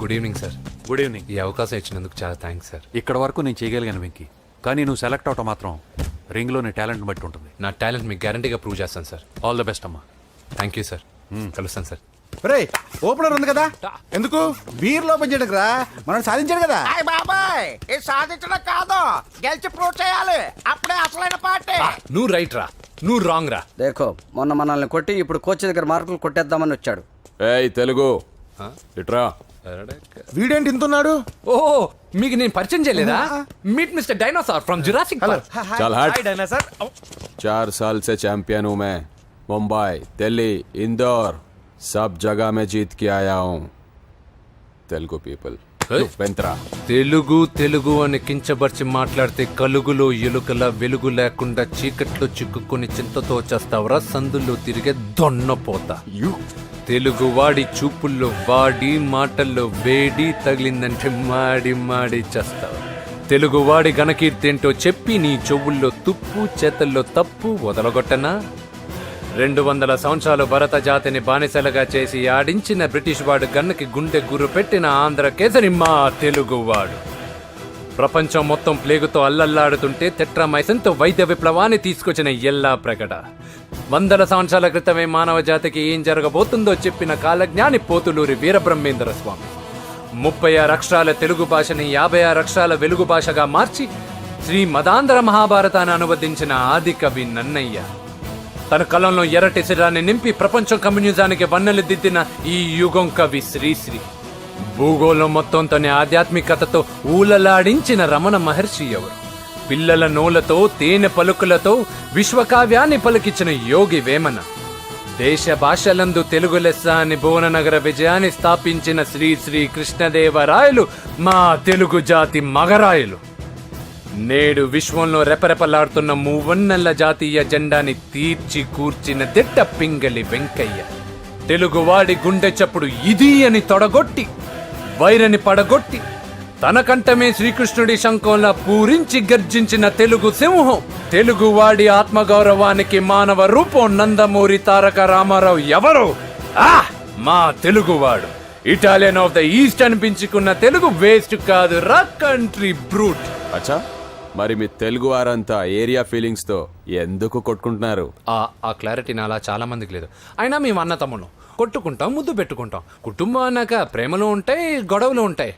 Good evening sir. Good evening. ఈ అవకాశం ఇచ్చినందుకు చాలా థ్యాంక్స్ సార్. ఇక్కడ వరకు నేను చేయగలిగాను వెంకీ, కానీ నువ్వు సెలెక్ట్ అవటం మాత్రం రింగ్లో నీ టాలెంట్ బట్టి ఉంటుంది. నా టాలెంట్ మీకు గ్యారంటీగా ప్రూవ్ చేస్తాను సార్. ఆల్ ద బెస్ట్ అమ్మా. Thank you sir. కలుస్తాను సార్. రే, ఓపెనర్ ఉంది కదా, ఎందుకు బీర్లో ఓపెన్ చేయడానికి రా. మనం సాధించాడు కదా. బాబాయ్, ఇది సాధించడం కాదు, గెలిచి ప్రూవ్ చేయాలి. అప్పుడే అసలైన పార్టీ. నువ్వు రైట్ రా, నువ్వు రాంగ్ రా. దేఖో, మొన్న మనల్ని కొట్టి ఇప్పుడు కోచ్ దగ్గర మార్కులు కొట్టేద్దామని వచ్చాడు. ఏయ్ తెలుగు ఇట్రా. వీడేంటి ఇంతున్నాడు? ఓ మీకు నేను పరిచయం చేయలేదా? Meet mister dinosaur from Jurassic park. चल हट। 4 साल से चैंपियन हूँ मैं। मुंबई, दिल्ली, इंदौर, सब जगह में जीत के आया हूँ। तेलुगु पीपल వెంత్రా. తెలుగు తెలుగు అని కించబర్చి మాట్లాడితే కలుగులో ఎలుకల వెలుగు లేకుండా చీకట్లో చిక్కుకొని చింతతో చేస్తావరా సందుల్లో తిరిగే దొన్నపోతా. తెలుగు వాడి చూపుల్లో వాడి మాటల్లో వేడి తగిలిందంటే మాడి మాడి చేస్తావు. తెలుగు వాడి ఘనకీర్తి ఏంటో చెప్పి నీ చెవుల్లో తుప్పు చేతల్లో తప్పు వదలగొట్టనా? 200 సంవత్సరాలు భరత జాతిని బానిసలుగా చేసి ఆడించిన బ్రిటిష్ వాడు గన్నకి గుండె గుర్రు పెట్టిన ఆంధ్ర కేసరి మా తెలుగువాడు. ప్రపంచం మొత్తం ప్లేగుతో అల్లల్లాడుతుంటే టెట్రామైసిన్తో వైద్య విప్లవాన్ని తీసుకొచ్చిన ఎల్లా ప్రకట. 100 సంవత్సరాల క్రితమే మానవ జాతికి ఏం జరగబోతుందో చెప్పిన కాలజ్ఞాని పోతులూరి వీరబ్రహ్మేంద్ర స్వామి. 36 అక్షరాల తెలుగు భాషని 56 అక్షరాల వెలుగు భాషగా మార్చి శ్రీ మదాంధ్ర మహాభారతాన్ని అనువదించిన ఆది కవి నన్నయ్య. తన కలంలో ఎర్రటి శిరాన్ని నింపి ప్రపంచం కమ్యూనిజానికి వన్నెలు దిద్దిన ఈ యుగం కవి శ్రీశ్రీ. భూగోళం మొత్తం తన ఆధ్యాత్మికతతో ఊలలాడించిన రమణ మహర్షి ఎవరు? పిల్లల నోలతో తేనె పలుకులతో విశ్వకావ్యాన్ని పలికించిన యోగి వేమన. దేశ భాషలందు తెలుగు లెస్స అని భువననగర విజయాన్ని స్థాపించిన శ్రీ శ్రీ కృష్ణదేవరాయలు మా తెలుగు జాతి మగరాయలు. నేడు విశ్వంలో రెపరెపలాడుతున్న మూవన్నెల జాతీయ జెండాని తీర్చి కూర్చిన దిట్ట పింగళి వెంకయ్య. తెలుగువాడి గుండె చప్పుడు ఇది అని తొడగొట్టి వైరని పడగొట్టి తన కంఠమే శ్రీకృష్ణుడి శంఖంలా పూరించి గర్జించిన తెలుగు సింహం. తెలుగువాడి ఆత్మగౌరవానికి మానవ రూపం నందమూరి తారక రామారావు ఎవరు? మా తెలుగువాడు. ఇటాలియన్ ఆఫ్ ద ఈస్ట్ అనిపించుకున్న తెలుగు వేస్ట్ కాదు రా కంట్రీ బ్రూట్. అచ్చా, మరి మీ తెలుగు వారంతా ఏరియా ఫీలింగ్స్ తో ఎందుకు కొట్టుకుంటున్నారు? ఆ క్లారిటీ నాలా చాలా మందికి లేదు. అయినా మేము అన్న తమ్ముడు కొట్టుకుంటాం, ముద్దు పెట్టుకుంటాం. కుటుంబం అన్నాక ప్రేమలు ఉంటాయి, గొడవలు ఉంటాయి.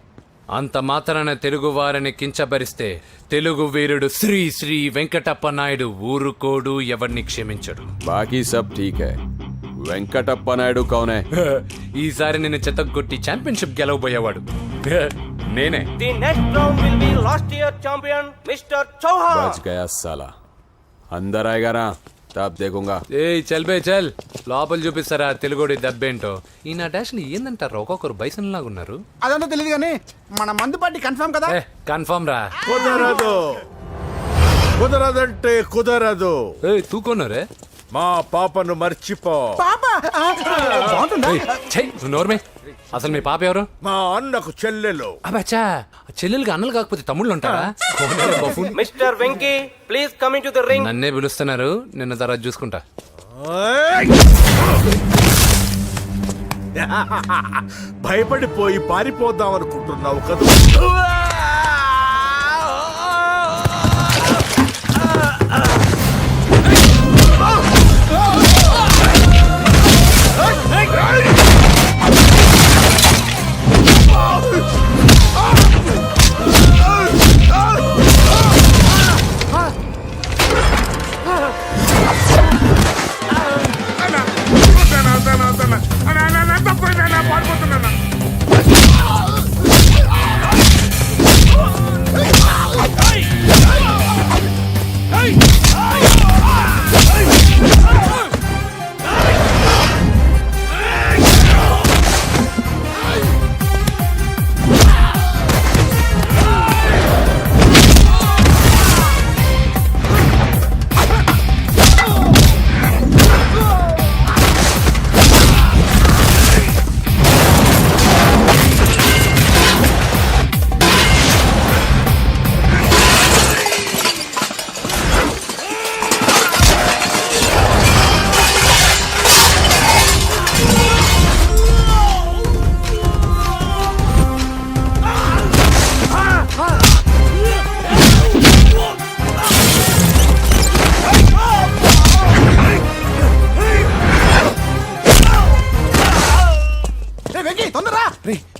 అంత మాత్రాన తెలుగు వారిని కించబరిస్తే తెలుగు వీరుడు శ్రీ శ్రీ వెంకటప్ప నాయుడు ఊరుకోడు, ఎవరిని క్షమించడు. బాకీ సబ్ ఠీక్ హై. వెంకటప్ప నాయుడు కౌనే? ఈసారి నేను చెత్తగొట్టి ఛాంపియన్షిప్ గెలవబోయేవాడు నేనే. बच गया साला. अंदर आएगा ना तब देखूंगा. చల్ బే చల్, లోపల చూపిస్తారా తెలుగుడి దెబ్బేంటో. ఈ నా డాష్ ఏందంటారు, ఒక్కొక్కరు బైసన్ లాగా ఉన్నారు. అదంతా తెలియదు కానీ మన మందు పార్టీ కన్ఫర్మ్ కదా? కన్ఫర్మ్ రా. కుదరదు, కుదరదంటే కుదరదు. తూకొన్నారే మా పాపను మర్చిపో. నోర్మే, అసలు మీ పాప ఎవరు? మా అన్నకు చెల్లెలు. అబ్బా, చెల్లెలుగా అన్నలు కాకపోతే తమ్ముళ్ళు ఉంటారా? Mister Venky please come in to the ring. నన్నే పిలుస్తున్నారు, నిన్న తర్వాత చూసుకుంటా. భయపడిపోయి పారిపోదాం అనుకుంటున్నావు కదా?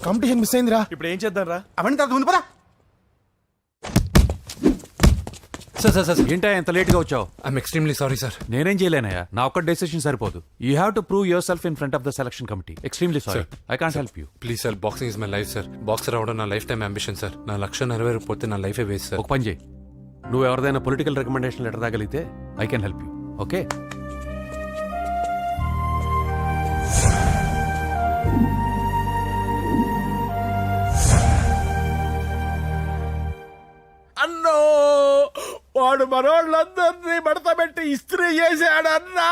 కాంపిటీషన్ మిస్ అయిందిరా. ఇప్పుడు ఏం చేద్దాం రా? అవన్నీ తర్వాత ముందు పదా. సార్ సార్ సార్ ఏంటా ఎంత లేట్ గా వచ్చావు? I'm extremely sorry sir. నేనేం చేయలేనయ్యా, నా ఒక్క డెసిషన్ సరిపోదు. You have to prove your self in front of the selection committee. Extremely sorry, I can't help you. Please sir, boxing is my life sir. Boxer అవడం నా life time ambition sir. నా లక్ష్యం నెరవేరకపోతే నా లైఫే waste sir. ఒక పని చేయి, నువ్వు ఎవరిదైనా పొలిటికల్ రికమెండేషన్ లెటర్ రాగలిగితే I can help you. Okay? అన్నో వాడు మనోళ్ళందరినీ మడత పెట్టి ఇస్త్రీ చేశాడన్నా.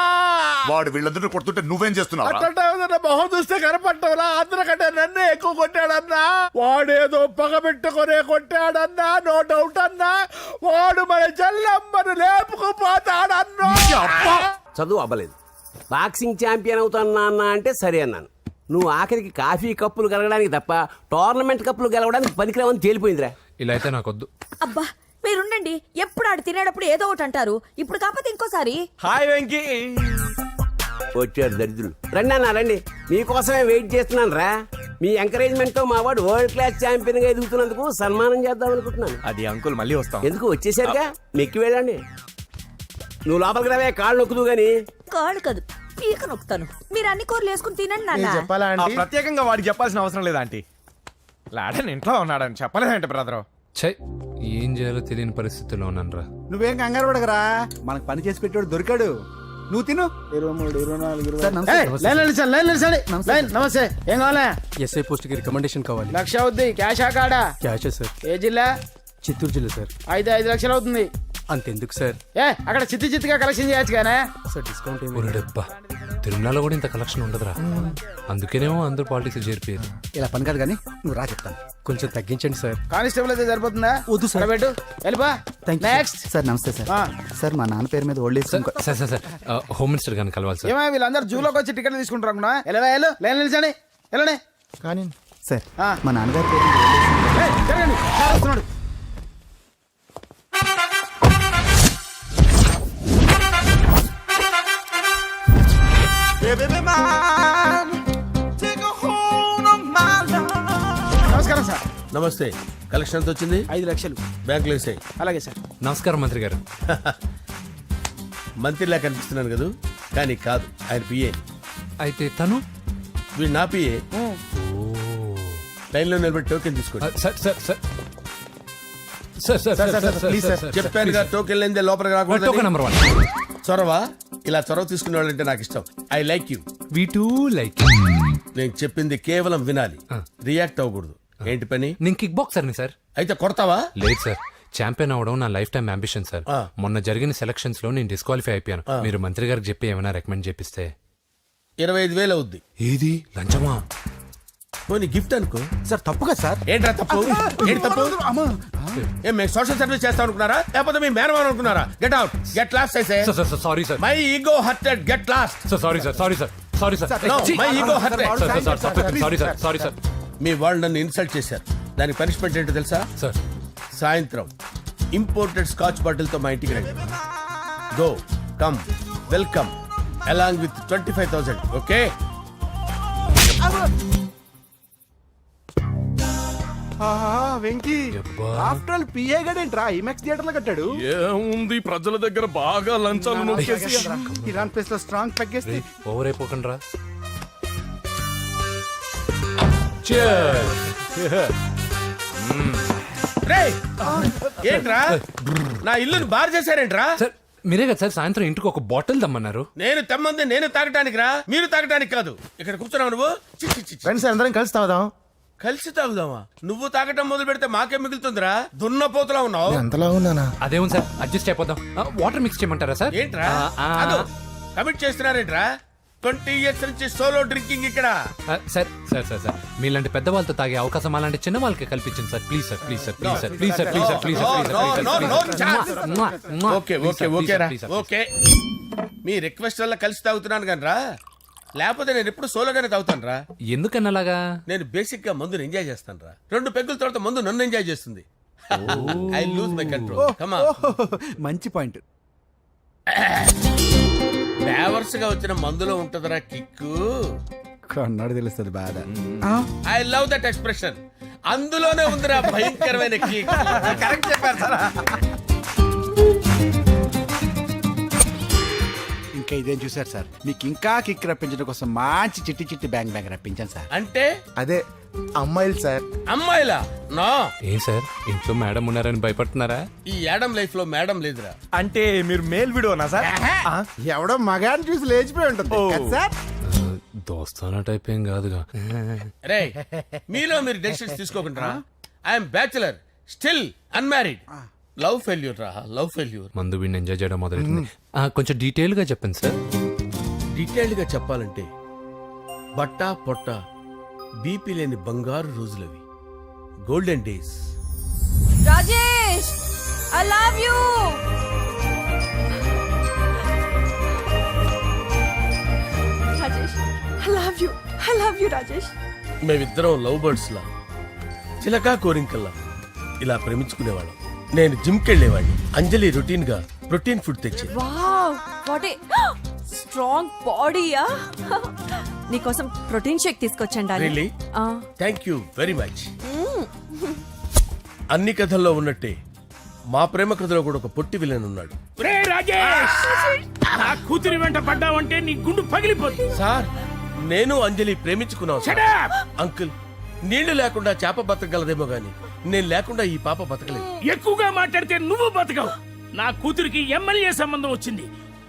వాడు వీళ్ళందరూ కొడుతుంటే నువ్వేం చేస్తున్నావు? అట్లా మొహం చూస్తే కనపట్టవురా, అందరికంటే నన్నే ఎక్కువ కొట్టాడన్నా. వాడేదో పగ పెట్టుకునే కొట్టాడన్నా, నో డౌట్ అన్నా. వాడు మన జల్లమ్మను లేపుకుపోతాడన్నా. చదువు అవ్వలేదు, బాక్సింగ్ ఛాంపియన్ అవుతానా అన్న అంటే సరే అన్నాను. నువ్వు ఆఖరికి కాఫీ కప్పులు గెలవడానికి తప్ప టోర్నమెంట్ కప్పులు గెలవడానికి పనికిరావని తేలిపోయిందిరా. ఇలా అయితే నాకొద్దు. అబ్బా మీరుండండి, ఎప్పుడు ఆడు తినేటప్పుడు ఏదో ఒకటి అంటారు. ఇప్పుడు కాకపోతే ఇంకోసారి. హాయ్ వెంకీ. వచ్చారు దరిద్రులు. రండి అన్న రండి, మీకోసమే వెయిట్ చేస్తున్నాను రా. మీ ఎంకరేజ్మెంట్ తో మా వాడు వరల్డ్ క్లాస్ ఛాంపియన్ గా ఎదుగుతున్నందుకు సన్మానం చేద్దాం అనుకుంటున్నాను. అది అంకుల్ మళ్ళీ వస్తాం. ఎందుకు వచ్చేసరిగా మెక్కి వెళ్ళండి. నువ్వు లోపలికి రావే, కాళ్ళు నొక్కుదు గాని. కాళ్ళు కాదు, పీక నొక్కుతాను. మీరు అన్ని కూరలు వేసుకుని తినండి నాన్న. చెప్పాలా ఆంటీ? ప్రత్యేకంగా వాడికి చెప్పాల్సిన అవసరం లేదా ఆంటీ? లాడన్ ఇంట్లో ఉన్నాడని చెప్పలేదంటే బ్రదరు. ఛై, ఏం చేయాలో తెలియని పరిస్థితిలో ఉన్నాను రా. నువ్వేం కంగారు పడగరా, మనకు పని చేసి పెట్టాడు దొరికాడు. నువ్వు తిను. 23, 24, నమస్తే. ఏం కావాలా? ఎస్ఐ పోస్ట్ కి రికమెండేషన్ కావాలి. 1,00,000 అవుద్ది. క్యాషా కాడా? Cash sir. ఏ జిల్లా? చిత్తూరు జిల్లా సార్. 5 లక్షలు అవుతుంది. అంతెందుకు సార్? అక్కడ చిత్తుగా కలెక్షన్ చేయొచ్చు కానీ సార్ డిస్కౌంట్ ఒరేడబ్బా, తిరుమలలో కూడా ఇంత కలెక్షన్ ఉండదురా. అందుకేనేమో అందరూ పాలిటిక్స్ చేరిపోయారు. ఇలా పని కాదు కానీ నువ్వు రా చెప్తాను. కొంచెం తగ్గించండి సార్. కానిస్టేబుల్ అయితే సరిపోతుందా? వద్దు సార్. పెట్టు వెళ్ళిపా. నెక్స్ట్. సార్ నమస్తే సార్. సార్ మా నాన్న పేరు మీద old age sir sir sir sir home minister గారిని కలవాలి సార్. ఏమో వీళ్ళందరూ జూలోకి వచ్చి టికెట్ తీసుకుంటారు అనుకున్నా. లైన్ నిలిచండి, వెళ్ళండి. కానీ సార్ ఆ. మా నాన్నగారి పేరు మీద old age జరగండి, సార్ వస్తున్నాడు. నమస్కారం సార్. నమస్తే. కలెక్షన్ ఎంత వచ్చింది? 5 లక్షలు. బ్యాంకులో వేసాయి. అలాగే సార్. నమస్కారం మంత్రి గారు. మంత్రిలా కనిపిస్తున్నాను కదా, కానీ కాదు, ఆయన పిఏ. అయితే తను వీడు నా పిఏ. లైన్లో నిలబెట్టి టోకెన్ తీసుకోండి. Sir sir sir sir sir sir sir please sir, చెప్పానుగా టోకెన్ లేనిదే లోపలికి రాకూడదు. Token number 1. చొరవ, ఇలా చొరవ తీసుకునే వాళ్ళంటే నాకు ఇష్టం. I like you. We two like. నేను చెప్పింది కేవలం వినాలి, రియాక్ట్ అవ్వకూడదు. ఏంటి పని? నేను కిక్ బాక్సర్ని సార్. అయితే కొడతావా? లేదు సార్, ఛాంపియన్ అవడం నా లైఫ్ టైం అంబిషన్ సార్. మొన్న జరిగిన సెలక్షన్స్ లో నేను డిస్క్వాలిఫై అయిపోయాను. మీరు మంత్రి గారికి చెప్పి ఏమైనా రికమెండ్ చేపిస్తే. 25,000 అవుద్ది. ఏది లంచమా? పోనీ గిఫ్ట్ అనుకో. సార్ తప్పుగా సార్. ఏంట్రా తప్పు? ఏంటి తప్పు? ఏం మేము సోషల్ సర్వీస్ చేస్తాం అనుకున్నారా, లేకపోతే మీ మేనమాన్ అనుకున్నారా? Get out, get lost. అయితే sorry sir, my ego hurted, get lost. Sorry sir, sorry sir, sorry sir. My ego hurted. Sorry sir, sorry sir. మీ వాళ్ళు నన్ను ఇన్సల్ట్ చేశారు. దానికి పనిష్మెంట్ ఏంటో తెలుసా? సార్ సాయంత్రం ఇంపోర్టెడ్ స్కాచ్ బాటిల్ తో మా ఇంటికి రండి. Go come welcome along with 25,000. Okay? Venky after all PA గడేంట్రా ఇమెక్స్ థియేటర్ లో కట్టాడు. ఏముంది, ప్రజల దగ్గర బాగా లంచాలు నొక్కేసి ఇరాన్ ప్లేస్ లో స్ట్రాంగ్ తగ్గేస్తే ఓవర్ అయిపోకండి రా. ఏంట్రా నా ఇల్లుని బార్ చేశారేంట్రా? సార్ మీరే కదా సార్ సాయంత్రం ఇంటికి ఒక బాటిల్ దమ్మన్నారు. నేను తెమ్మంది నేను తాగటానికి రా, మీరు తాగటానికి కాదు. ఇక్కడ కూర్చున్నావు నువ్వు. ఫ్రెండ్స్ అందరం కలిసి తాగుదాం. కలిసి తాగుదామా? నువ్వు తాగటం మొదలు పెడితే మాకే మిగులుతుందిరా. దున్నపోతులా ఉన్నావు. ఎంతలా ఉన్నానా? అదేమో సార్, అడ్జస్ట్ అయిపోదాం. వాటర్ మిక్స్ చేయమంటారా సార్? ఏంట్రా కమిట్ చేస్తున్నారేంట్రా? 20 years నుంచి సోలో డ్రింకింగ్ ఇక్కడ. సార్ సార్ సార్ సార్ మీలాంటి పెద్ద వాళ్ళతో తాగే అవకాశం అలాంటి చిన్న వాళ్ళకి కల్పించండి sir. Please sir, please sir, please sir, please sir, please sir, please sir. Okay okay okay రా, ఓకే. మీ రిక్వెస్ట్ వల్ల కలిసి తాగుతున్నాను కానీ రా, లేకపోతే నేను ఎప్పుడు సోలోగానే తాగుతాను రా. ఎందుకన్నా అలాగా? నేను బేసిక్ గా మందుని ఎంజాయ్ చేస్తాను రా. 2 పెగ్గుల తర్వాత మందు నన్ను ఎంజాయ్ చేస్తుంది. I lose my control. Come on. మంచి పాయింట్. ఫ్లేవర్స్ గా వచ్చిన మందులో ఉంటదరా కిక్కు. కన్నాడు తెలుస్తుంది బాధ. I love that expression. అందులోనే ఉందిరా భయంకరమైన కిక్. కరెక్ట్ చెప్పారు సార్. ఇంకా ఇదేం చూసారు సార్, మీకు ఇంకా కిక్ రప్పించడం కోసం మంచి చిట్టి చిట్టి బ్యాంగ్ బ్యాంగ్ రప్పించాను సార్. అంటే అదే అమ్మాయిలు సార్. అమ్మాయిలా? నా ఏం సార్ ఇంట్లో మేడం ఉన్నారని భయపడుతున్నారా? ఈ యాడమ్ లైఫ్ లో మేడం లేదురా. అంటే మీరు మేల్ వీడియోనా సార్? ఎవడో మగాన్ని చూసి లేచిపోయి ఉంటుంది కదా సార్. దోస్తానా టైప్ ఏం కాదుగా. రే మీలో మీరు డెసిషన్స్ తీసుకోకుండా I'm bachelor still unmarried. Love failure రా, లవ్ ఫెయిల్యూర్. మందు వీడిని ఎంజాయ్ చేయడం మొదలైంది. కొంచెం డీటెయిల్ గా చెప్పండి సార్. డీటెయిల్డ్ గా చెప్పాలంటే బట్టా పొట్ట బీపీ లేని బంగారు రోజులవి, golden days. Rajesh I love you. Rajesh I love you, I love you Rajesh. మేమిద్దరం లవ్ బర్డ్స్ లా, చిలకా కోరింకల్లా ఇలా ప్రేమించుకునేవాళ్ళం. నేను జిమ్కి వెళ్ళేవాడిని, అంజలి రొటీన్ గా ప్రోటీన్ ఫుడ్ తెచ్చి. వావ్ వాట్ ఏ స్ట్రాంగ్ బాడీయా. నీకోసం ప్రోటీన్ షేక్ తీసుకొచ్చండి. Really? Thank you very much. అన్ని కథల్లో ఉన్నట్టే మా ప్రేమ కథలో కూడా ఒక పొట్టి విలన్ ఉన్నాడు. కూతురి వెంట పడ్డావంటే నీ గుండు పగిలిపోతుంది సార్ నేను అంజలి ప్రేమించుకున్నాం సార్. అంకుల్ నీళ్లు లేకుండా చేప బతకగలదేమో గాని నేను లేకుండా ఈ పాప బతకలేదు. ఎక్కువగా మాట్లాడితే నువ్వు బతకవు. నా కూతురికి ఎమ్మెల్యే సంబంధం వచ్చింది,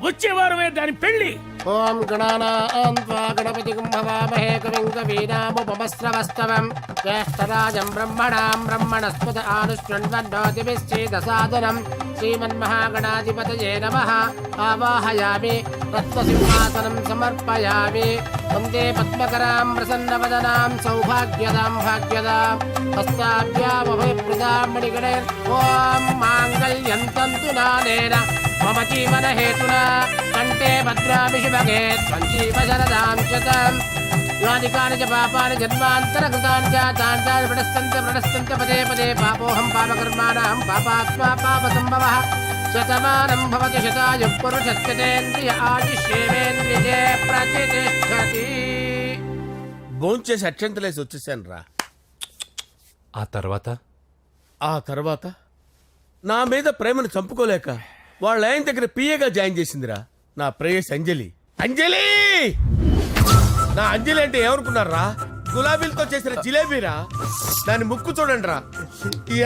వచ్చే వారమే దాని పెళ్లి. ఓం గణపతి కుంభవామహే కవిం కవీనాముపమస్రవస్తవం జ్యేష్ఠరాజం బ్రహ్మణాం బ్రహ్మణస్పద ఆనుష్ణ్వన్నోతిభిశ్చేదసాదనం శ్రీమన్మహాగణాధిపతయే నమః. ఆవాహయామి రత్నసింహాసనం సమర్పయామి. వందే పద్మకరాం ప్రసన్నవదనాం సౌభాగ్యదాం భాగ్యదాం హస్తాభ్యామభయప్రదాం మణిగణైర్. ఓం మాంగళ్యం తంతు నానేన మమ జీవన హేతునా కంటే భద్రామి శుభగే సంజీవ శరదాం శతం. యాని కాని చ పాపాని జన్మాంతరకృతాని చ తాని తాని ప్రణశ్యంత పదే పదే పాపోహం పాపకర్మాణం పాపాత్మా పాపసంభవః. శతమానం భవతి శతాయు పురుషస్యతేంద్రియ ఆయుష్యేవేంద్రియే ప్రతిష్టతి. భోంచేసి అక్షంతలేసి వచ్చేసాను రా. ఆ తర్వాత నా మీద ప్రేమను చంపుకోలేక వాళ్ళ ఆయన దగ్గర పిఏగా జాయిన్ చేసిందిరా నా ప్రేయస్ అంజలి. అంజలి నా అంజలి అంటే ఏమనుకున్నారా? గులాబీలతో చేసిన జిలేబీరా. దాని ముక్కు చూడండి రా,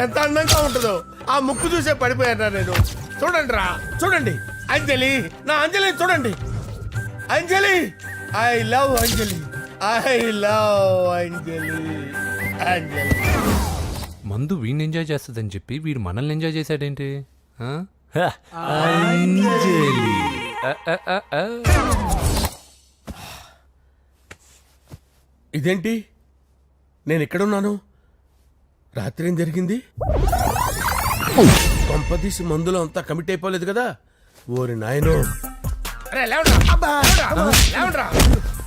ఎంత అందంగా ఉంటుందో. ఆ ముక్కు చూసే పడిపోయాను నేను. చూడండి రా, చూడండి అంజలి, నా అంజలి చూడండి. Anjali I love Anjali, I love Anjali. Anjali మందు వీడిని ఎంజాయ్ చేస్తుందని చెప్పి వీడు మనల్ని ఎంజాయ్ చేశాడేంటి? ఇదేంటి నేను ఎక్కడున్నాను? రాత్రి ఏం జరిగింది? కొంపదీసి మందులో అంతా కమిట్ అయిపోలేదు కదా? ఓరి నాయనో,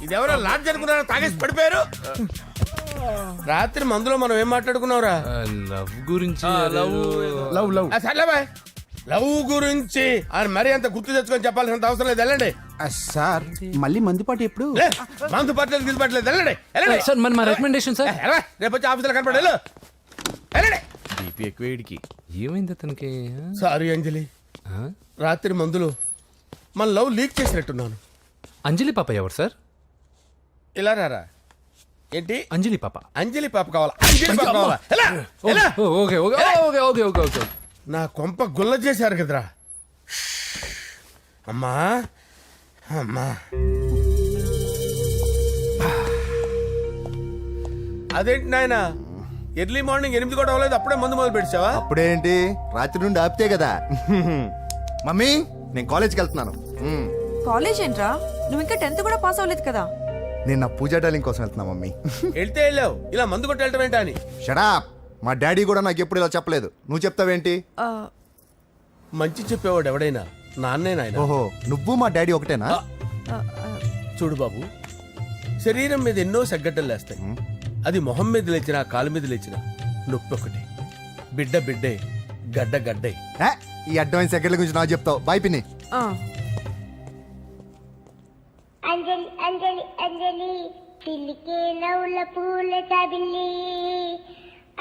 ఇదెవరో లాడ్జ్ అనుకున్నారో తాగేసి పడిపోయారు. రాత్రి మందులో మనం ఏం మాట్లాడుకున్నావురా? లవ్ గురించి. సర్లేబాయ్, లవ్ గురించి అని మరీ అంత గుర్తు తెచ్చుకొని చెప్పాల్సినంత అవసరం లేదు. వెళ్ళండి సార్. మళ్ళీ మందుపాటి ఎప్పుడు? మందు పట్టలేదు గిల్లు పట్టలేదు. వెళ్ళండి సార్ మరి మా రికమెండేషన్ సార్. రేపు వచ్చి ఆఫీసులో కనపడి వెళ్ళండి. బీపీ ఎక్కువ వీడికి. ఏమైంది అతనికి? సారీ అంజలి, రాత్రి మందులో మన లవ్ లీక్ చేసినట్టున్నాను. అంజలి పాప ఎవరు సార్? ఇలా రారా. ఏంటి అంజలి పాప? అంజలి పాప కావాలా? అంజలి పాప కావాలా? Okay okay okay okay okay okay. నా కొంప గుల్ల చేశారు కదరా. అమ్మా అమ్మా, అదేంటి నాయన ఎర్లీ మార్నింగ్ 8 కూడా అవ్వలేదు, అప్పుడే మందు మొదలు పెడిచావా? అప్పుడేంటి, రాత్రి నుండి ఆపితే కదా. మమ్మీ నేను కాలేజ్కి వెళ్తున్నాను. కాలేజ్ ఏంట్రా, నువ్వు ఇంకా 10th కూడా పాస్ అవ్వలేదు కదా. నేను నా పూజా డాలింగ్ కోసం వెళ్తున్నా మమ్మీ. వెళ్తే వెళ్ళావు, ఇలా మందు కొట్టి వెళ్ళటం ఏంటా అని. షడాప్, మా డాడీ కూడా నాకు ఎప్పుడు ఇలా చెప్పలేదు. నువ్వు చెప్తావేంటి? మంచి చెప్పేవాడు ఎవడైనా నాన్నే నాయన. ఓహో, నువ్వు మా డాడీ ఒకటేనా? చూడు బాబు, శరీరం మీద ఎన్నో సగ్గడ్డలు లేస్తాయి. అది మొహం మీద లేచినా కాలు మీద లేచినా నొప్పి ఒకటి. బిడ్డ బిడ్డే, గడ్డ గడ్డే. ఈ అడ్వాన్స్ సెకండ్ల గురించి నాకు చెప్తావు. బాయ్ పిన్ని. అంజలి అంజలి అంజలి పిల్లికే నవ్వుల పూల తబిల్లి.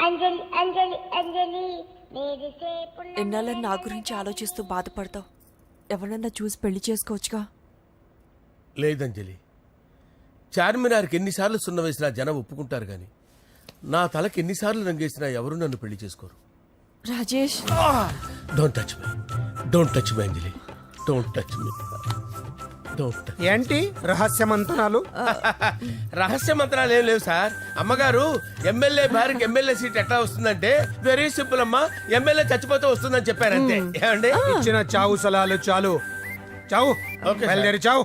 అంజలి అంజలి అంజలి ఎన్నాళ్ళని నా గురించి ఆలోచిస్తూ బాధపడతావు? ఎవరన్నా చూసి పెళ్లి చేసుకోవచ్చుగా. లేదంజలి, చార్మినార్కి ఎన్నిసార్లు సున్న వేసినా జనం ఒప్పుకుంటారు కానీ నా తలకి ఎన్నిసార్లు రంగేసినా ఎవరు నన్ను పెళ్లి చేసుకోరు. Rajesh, don't touch me, don't touch me Anjali, don't touch me, don't touch. ఏంటి రహస్య మంతనాలు? రహస్య మంత్రాలు ఏం లేవు సార్. అమ్మగారు ఎమ్మెల్యే భార్యకి ఎమ్మెల్యే సీట్ ఎట్లా వస్తుందంటే వెరీ సింపుల్ అమ్మా, ఎమ్మెల్యే చచ్చిపోతే వస్తుందని చెప్పారు అంతే. ఏమండి? ఇచ్చిన చావు సలాలు చాలు. చావు, ఓకే సార్. బయలుదేరి చావు.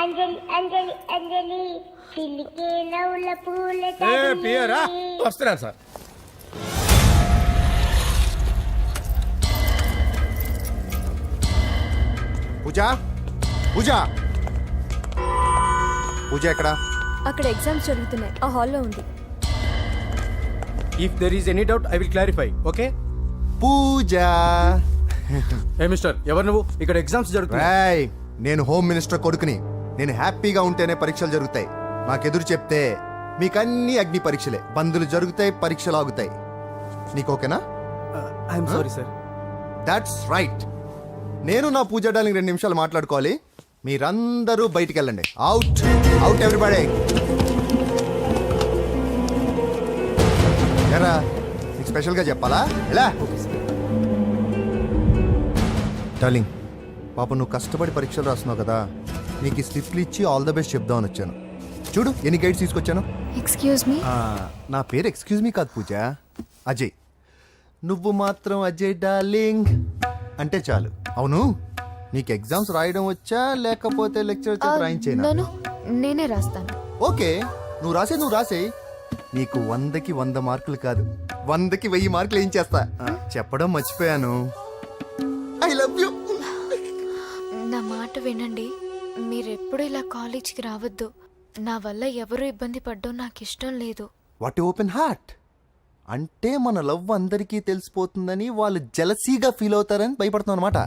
అంజలి అంజలి అంజలి పిల్లికే నవ్వుల పూల పియరా వస్తున్నాను సార్. పూజ, పూజ, పూజ ఎక్కడ? అక్కడ ఎగ్జామ్స్ జరుగుతున్నాయి, ఆ హాల్లో ఉంది. If there is any doubt I will clarify. Okay Pooja. ఏ మిస్టర్, ఎవరు నువ్వు? ఇక్కడ ఎగ్జామ్స్ రాయ్, నేను హోమ్ మినిస్టర్ కొడుకుని. నేను హ్యాపీగా ఉంటేనే పరీక్షలు జరుగుతాయి. నాకెదురు చెప్తే మీకన్నీ అగ్ని పరీక్షలే. బందులు జరుగుతాయి, పరీక్షలు ఆగుతాయి. నీకు ఓకేనా? I'm sorry sir. That's right. నేను నా పూజ డార్లింగ్ 2 నిమిషాలు మాట్లాడుకోవాలి. మీరందరూ బయటికి వెళ్ళండి. Out, out everybody. ఎరా, నీకు స్పెషల్గా చెప్పాలా? ఎలా డార్లింగ్, పాప నువ్వు కష్టపడి పరీక్షలు రాస్తున్నావు కదా, నీకు ఈ స్లిప్లు ఇచ్చి ఆల్ ద బెస్ట్ చెప్దామని వచ్చాను. చూడు ఎన్ని గైడ్స్ తీసుకొచ్చాను. Excuse me. నా పేరు ఎక్స్క్యూజ్ మీ కాదు పూజ, అజయ్. నువ్వు మాత్రం అజయ్ డార్లింగ్ అంటే చాలు. అవును, నీకు ఎగ్జామ్స్ రాయడం వచ్చా లేకపోతే లెక్చర్ వచ్చి రాయించేనా? నేనే రాస్తాను. ఓకే, నువ్వు రాసే. నీకు 100కి 100 మార్కులు కాదు, 100కి 1000 మార్కులు ఏం చేస్తా. చెప్పడం మర్చిపోయాను. I love you. నా మాట వినండి, మీరెప్పుడు ఇలా కాలేజ్కి రావద్దు. నా వల్ల ఎవరు ఇబ్బంది పడ్డం నాకు ఇష్టం లేదు. What open heart. అంటే మన లవ్ అందరికీ తెలిసిపోతుందని వాళ్ళు జలసీగా ఫీల్ అవుతారని భయపడుతున్నావు అనమాట.